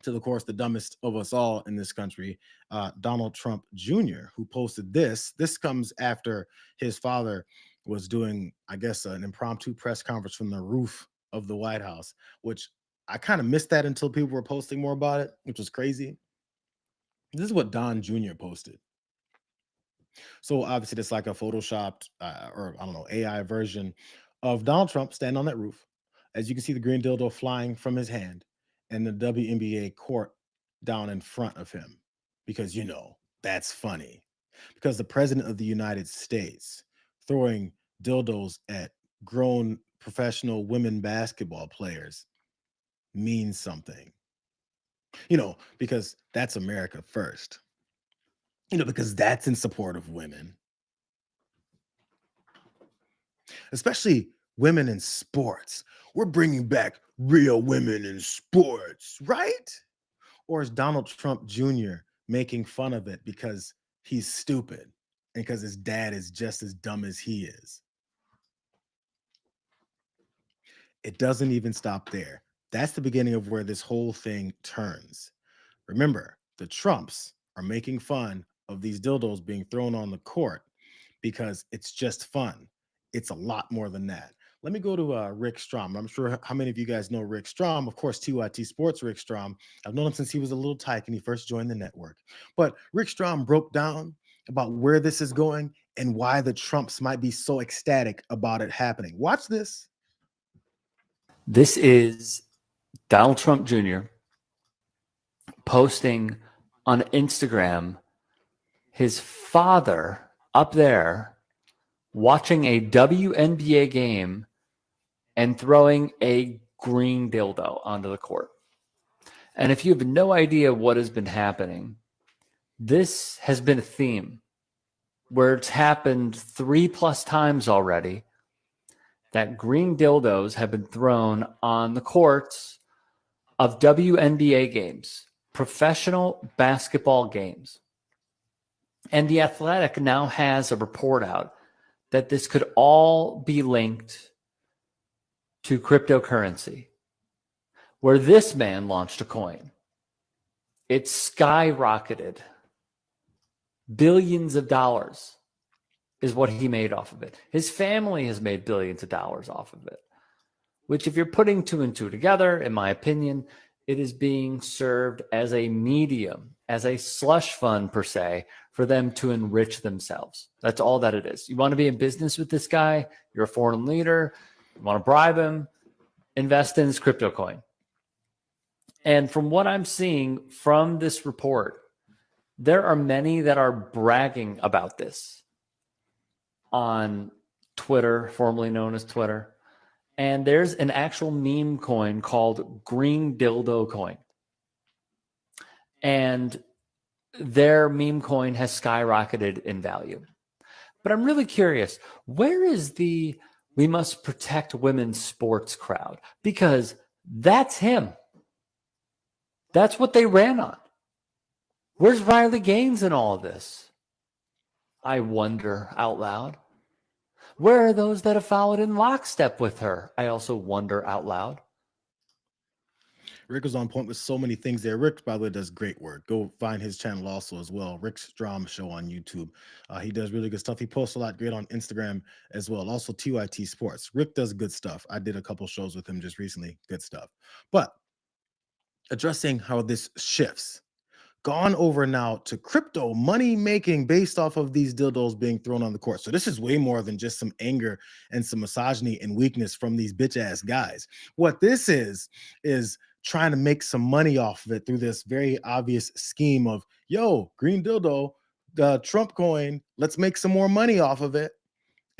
to, of course, the dumbest of us all in this country, Donald Trump Jr., who posted this. This comes after his father was doing, I guess, an impromptu press conference from the roof of the White House, which I kind of missed that until people were posting more about it, which was crazy. This is what Don Jr. posted. So obviously it's like a photoshopped or I don't know, AI version of Donald Trump standing on that roof. As you can see, the green dildo flying from his hand and the WNBA court down in front of him, because, you know, that's funny, because the president of the United States throwing dildos at grown professional women basketball players means something, you know, because that's America first, you know, because that's in support of women, especially women in sports. We're bringing back real women in sports, right? Or is Donald Trump Jr. making fun of it because he's stupid and because his dad is just as dumb as he is? It doesn't even stop there. That's the beginning of where this whole thing turns. Remember, the Trumps are making fun of these dildos being thrown on the court because it's just fun. It's a lot more than that. Let me go to Rick Strom. I'm sure how many of you guys know Rick Strom. Of course, TYT Sports Rick Strom. I've known him since he was a little tyke and he first joined the network. But Rick Strom broke down about where this is going and why the Trumps might be so ecstatic about it happening. Watch this. This is Donald Trump Jr. posting on Instagram his father up there watching a WNBA game and throwing a green dildo onto the court. And if you have no idea what has been happening, this has been a theme where it's happened 3+ times already that green dildos have been thrown on the courts of WNBA games, professional basketball games. And The Athletic now has a report out that this could all be linked to cryptocurrency, where this man launched a coin. It skyrocketed. Billions of dollars is what he made off of it. His family has made billions of dollars off of it, which, if you're putting 2 and 2 together, in my opinion, it is being served as a medium, as a slush fund per se, for them to enrich themselves. That's all that it is. You want to be in business with this guy, you're a foreign leader, you want to bribe him, invest in his crypto coin. And from what I'm seeing from this report, there are many that are bragging about this on Twitter, formerly known as Twitter, And there's an actual meme coin called Green Dildo Coin. And their meme coin has skyrocketed in value. But I'm really curious, where is the "we must protect women's sports" crowd? Because that's him. That's what they ran on. Where's Riley Gaines in all of this? I wonder out loud. Where are those that have followed in lockstep with her? I also wonder out loud. Rick was on point with so many things there. Rick, by the way, does great work. Go find his channel also as well. Rick's Drama Show on YouTube. He does really good stuff. He posts a lot great on Instagram as well. Also TYT Sports. Rick does good stuff. I did a couple shows with him just recently. Good stuff. But addressing how this shifts. Gone over now to crypto money making based off of these dildos being thrown on the court. So this is way more than just some anger and some misogyny and weakness from these bitch ass guys. What this is trying to make some money off of it through this very obvious scheme of, yo, green dildo, the Trump coin, let's make some more money off of it.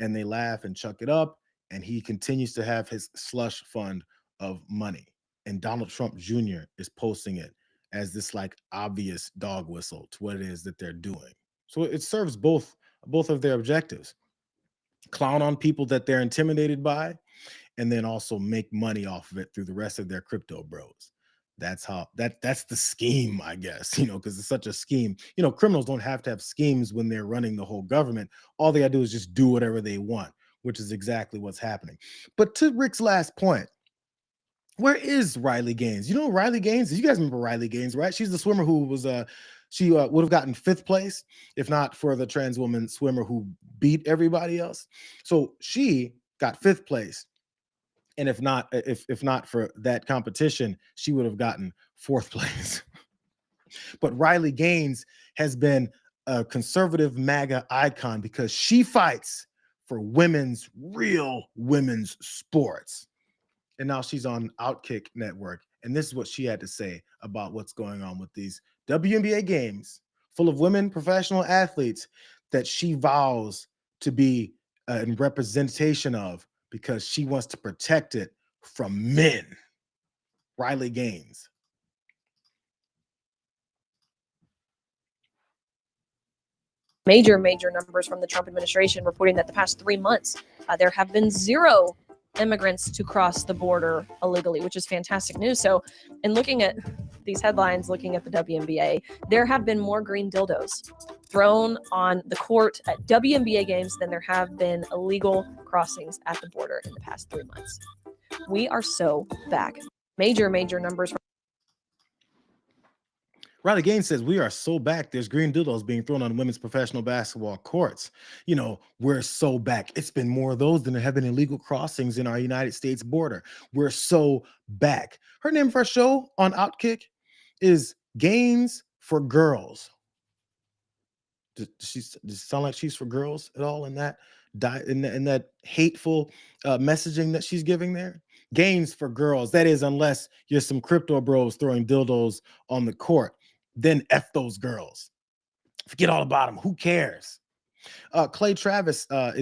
And they laugh and chuck it up. And he continues to have his slush fund of money. And Donald Trump Jr. is posting it as this like obvious dog whistle to what it is that they're doing. So it serves both of their objectives. Clown on people that they're intimidated by, and then also make money off of it through the rest of their crypto bros. That's how that's the scheme, I guess, because it's such a scheme. Criminals don't have to have schemes when they're running the whole government. All they gotta do is just do whatever they want, which is exactly what's happening. But to Rick's last point, where is Riley Gaines? Riley Gaines, you guys remember Riley Gaines, right? She's the swimmer who was she would have gotten 5th place if not for the trans woman swimmer who beat everybody else. So she got 5th place. And if not for that competition, she would have gotten 4th place. But Riley Gaines has been a conservative MAGA icon because she fights for real women's sports. And now she's on Outkick Network. And this is what she had to say about what's going on with these WNBA games full of women professional athletes that she vows to be in representation of because she wants to protect it from men. Riley Gaines. Major numbers from the Trump administration reporting that the past 3 months, there have been 0 immigrants to cross the border illegally, which is fantastic news. So in looking at these headlines, looking at the WNBA, there have been more green dildos thrown on the court at WNBA games than there have been illegal crossings at the border in the past 3 months. We are so back. Major numbers. Riley Gaines says, we are so back. There's green dildos being thrown on women's professional basketball courts. We're so back. It's been more of those than there have been illegal crossings in our United States border. We're so back. Her name for her show on Outkick is Gaines for Girls. Does it sound like she's for girls at all in that hateful messaging that she's giving there? Games for girls. That is, unless you're some crypto bros throwing dildos on the court, then F those girls. Forget all about them. Who cares? Clay Travis I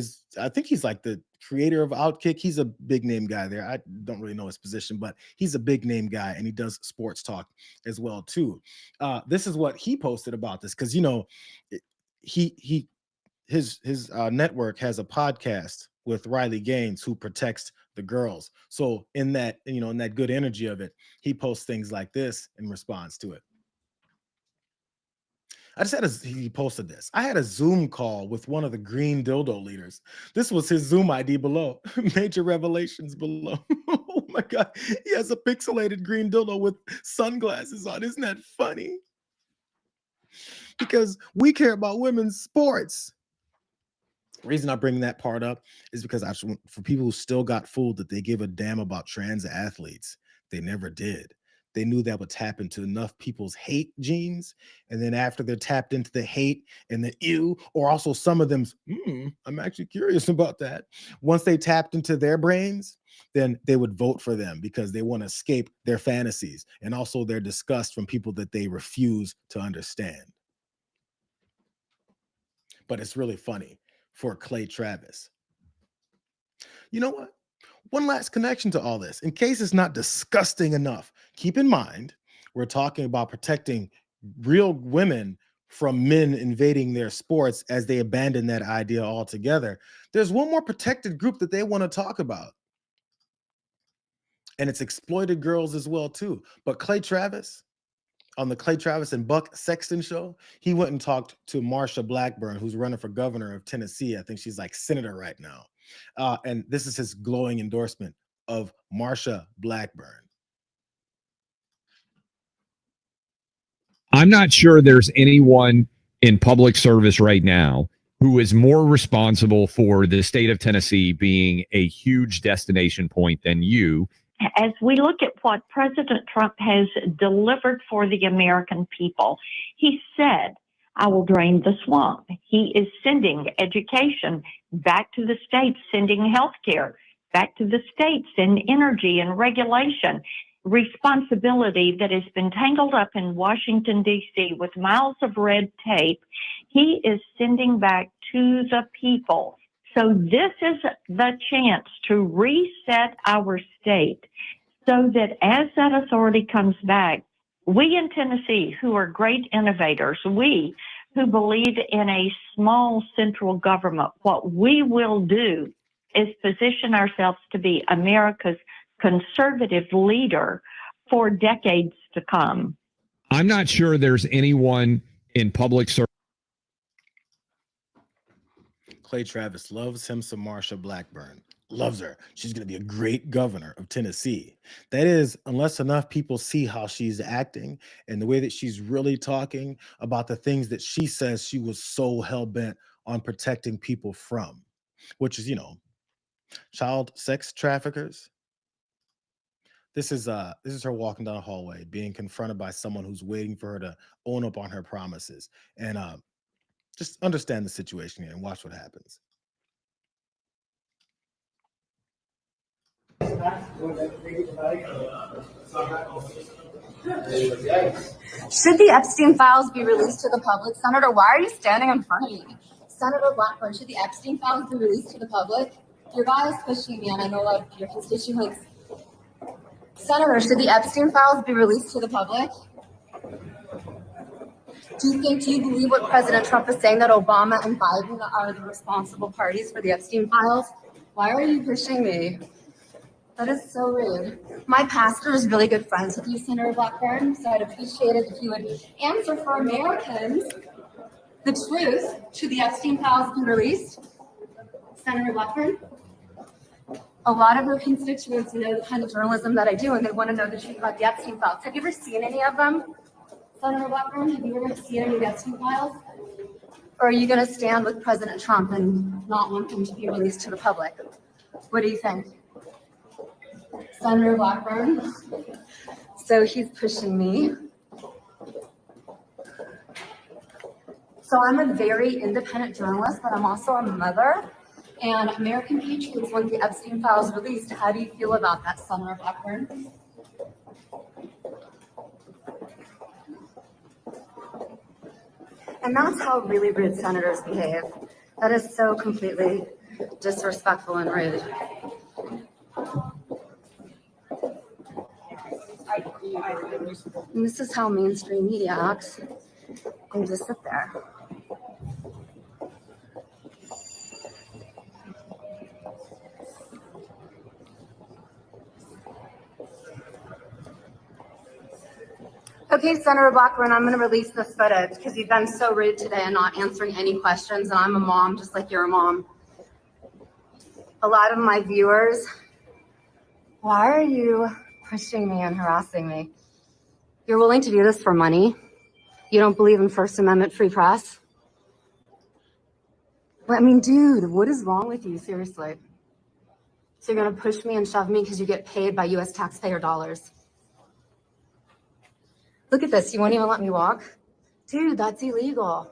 think he's like the creator of Outkick. He's a big name guy there. I don't really know his position, but he's a big name guy and he does sports talk as well too. This is what he posted about this because his network has a podcast with Riley Gaines who protects the girls. So in that good energy of it, he posts things like this in response to it. He posted this. I had a Zoom call with one of the green dildo leaders. This was his Zoom ID below. Major revelations below. Oh my God. He has a pixelated green dildo with sunglasses on. Isn't that funny? Because we care about women's sports. The reason I bring that part up is because for people who still got fooled that they give a damn about trans athletes, they never did. They knew that would tap into enough people's hate genes. And then after they're tapped into the hate and the ew, or also some of them's, I'm actually curious about that. Once they tapped into their brains, then they would vote for them because they want to escape their fantasies and also their disgust from people that they refuse to understand. But it's really funny for Clay Travis. You know what? one last connection to all this, in case it's not disgusting enough. Keep in mind, we're talking about protecting real women from men invading their sports as they abandon that idea altogether. There's one more protected group that they want to talk about. And it's exploited girls as well, too. But Clay Travis, on the Clay Travis and Buck Sexton show, he went and talked to Marsha Blackburn, who's running for governor of Tennessee. I think she's like senator right now. And this is his glowing endorsement of Marsha Blackburn. I'm not sure there's anyone in public service right now who is more responsible for the state of Tennessee being a huge destination point than you. As we look at what President Trump has delivered for the American people, he said, I will drain the swamp. He is sending education back to the states, sending health care back to the states, and energy and regulation. Responsibility that has been tangled up in Washington, D.C. with miles of red tape, he is sending back to the people. So this is the chance to reset our state so that as that authority comes back, we in Tennessee, who are great innovators, we who believe in a small central government, what we will do is position ourselves to be America's conservative leader for decades to come. I'm not sure there's anyone in public service. Clay Travis loves him some Marsha Blackburn. Loves her. She's going to be a great governor of Tennessee. That is, unless enough people see how she's acting and the way that she's really talking about the things that she says she was so hell-bent on protecting people from, which is, child sex traffickers. This is her walking down a hallway, being confronted by someone who's waiting for her to own up on her promises. And just understand the situation here and watch what happens. Should the Epstein files be released to the public? Senator, why are you standing in front of me? Senator Blackburn, should the Epstein files be released to the public? Your guy is pushing me, and I know a lot of your constituents. Senator, should the Epstein files be released to the public? Do you believe what President Trump is saying, that Obama and Biden are the responsible parties for the Epstein files? Why are you pushing me? That is so rude. My pastor is really good friends with you, Senator Blackburn, so I'd appreciate it if you would answer for Americans the truth. Should the Epstein files be released? Senator Blackburn? A lot of your constituents know the kind of journalism that I do, and they want to know the truth about the Epstein files. Have you ever seen any of them? Senator Blackburn, have you ever seen any of the Epstein files? Or are you going to stand with President Trump and not want them to be released to the public? What do you think? Senator Blackburn? So he's pushing me. So I'm a very independent journalist, but I'm also a mother. And American patriots want the Epstein files released. How do you feel about that, Senator Blackburn? And that's how really rude senators behave. That is so completely disrespectful and rude. And this is how mainstream media acts. And just sit there. Okay, Senator Blackburn, I'm going to release this footage because you've been so rude today and not answering any questions. And I'm a mom, just like you're a mom. A lot of my viewers, why are you pushing me and harassing me? You're willing to do this for money? You don't believe in First Amendment free press? I mean, dude, what is wrong with you, seriously? So you're going to push me and shove me because you get paid by U.S. taxpayer dollars. Look at this. You won't even let me walk? Dude, that's illegal.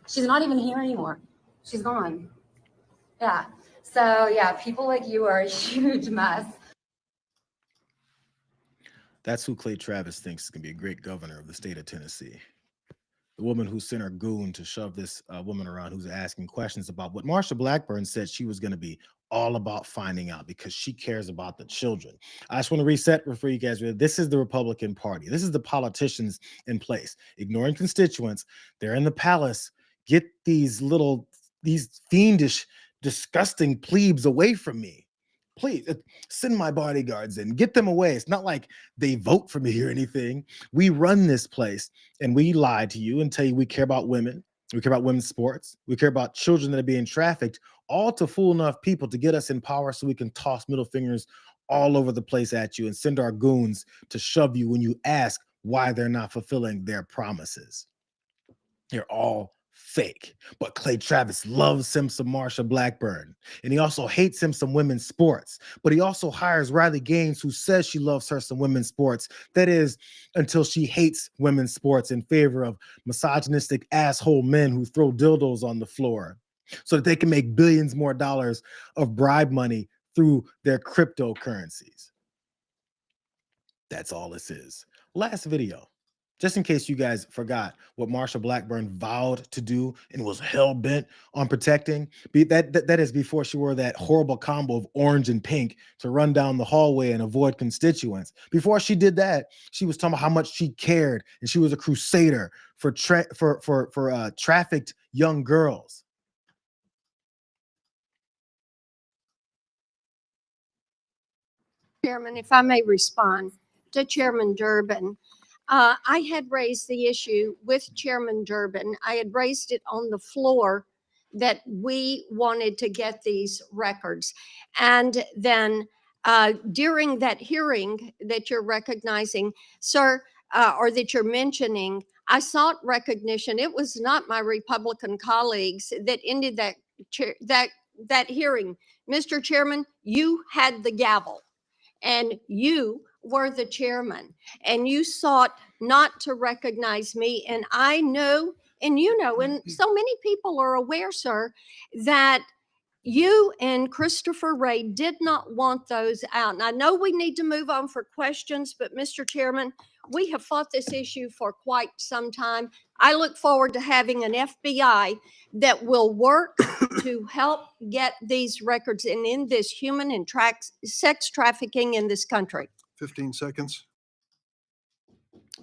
She's not even here anymore. She's gone. Yeah. So, yeah, people like you are a huge mess. That's who Clay Travis thinks is going to be a great governor of the state of Tennessee. The woman who sent her goon to shove this woman around who's asking questions about what Marsha Blackburn said she was going to be all about finding out because she cares about the children. I just want to reset for you guys. This is the Republican Party. This is the politicians in place, ignoring constituents. They're in the palace. Get these fiendish, disgusting plebes away from me. Please send my bodyguards in, get them away. It's not like they vote for me or anything. We run this place and we lie to you and tell you we care about women. We care about women's sports. We care about children that are being trafficked, all to fool enough people to get us in power so we can toss middle fingers all over the place at you and send our goons to shove you when you ask why they're not fulfilling their promises. They're all fake. But Clay Travis loves him some Marsha Blackburn. And he also hates him some women's sports. But he also hires Riley Gaines, who says she loves her some women's sports. That is, until she hates women's sports in favor of misogynistic asshole men who throw dildos on the floor so that they can make billions more dollars of bribe money through their cryptocurrencies. That's all this is. Last video. Just in case you guys forgot what Marsha Blackburn vowed to do and was hell-bent on protecting, that is before she wore that horrible combo of orange and pink to run down the hallway and avoid constituents. Before she did that, she was talking about how much she cared and she was a crusader for trafficked young girls. Chairman, if I may respond to Chairman Durbin. I had raised the issue with Chairman Durbin. I had raised it on the floor that we wanted to get these records. And then during that hearing that you're recognizing, sir, or that you're mentioning, I sought recognition. It was not my Republican colleagues that ended that hearing. Mr. Chairman, you had the gavel and you were the chairman, and you sought not to recognize me. And I know, and you know, and so many people are aware, sir, that you and Christopher Wray did not want those out. And I know we need to move on for questions, but Mr. Chairman, we have fought this issue for quite some time. I look forward to having an FBI that will work to help get these records and end this human and sex trafficking in this country. 15 seconds.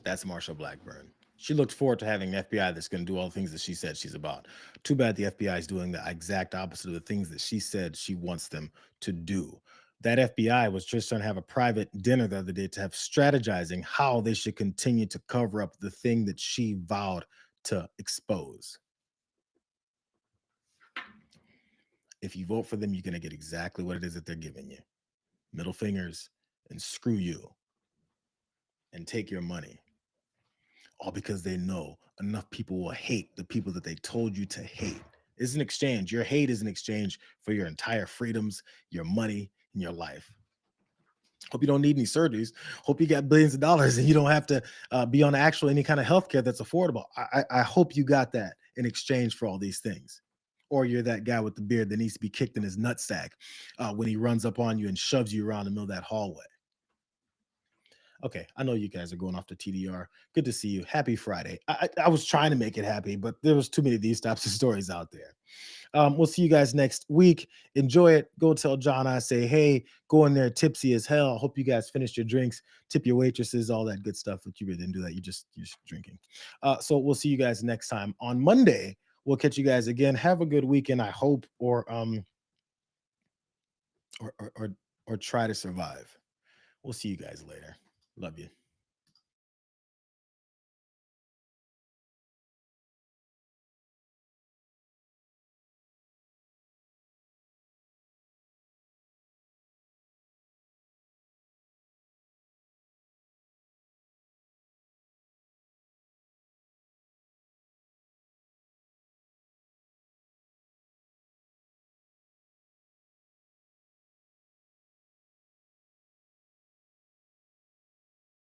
That's Marsha Blackburn. She looked forward to having an FBI that's going to do all the things that she said she's about. Too bad the FBI is doing the exact opposite of the things that she said she wants them to do. That FBI was just trying to have a private dinner the other day to have strategizing how they should continue to cover up the thing that she vowed to expose. If you vote for them, you're going to get exactly what it is that they're giving you. Middle fingers and screw you and take your money. All because they know enough people will hate the people that they told you to hate. It's an exchange. Your hate is an exchange for your entire freedoms, your money, and your life. Hope you don't need any surgeries. Hope you got billions of dollars and you don't have to be on any kind of healthcare that's affordable. I hope you got that in exchange for all these things. Or you're that guy with the beard that needs to be kicked in his nutsack when he runs up on you and shoves you around the middle of that hallway. Okay, I know you guys are going off to TDR. Good to see you. Happy Friday. I was trying to make it happy, but there was too many of these types of stories out there. We'll see you guys next week. Enjoy it. Go tell John I say, hey, go in there tipsy as hell. Hope you guys finished your drinks, tip your waitresses, all that good stuff. But you really didn't do that. You're just drinking. So we'll see you guys next time. On Monday, we'll catch you guys again. Have a good weekend, I hope, or try to survive. We'll see you guys later. Love you.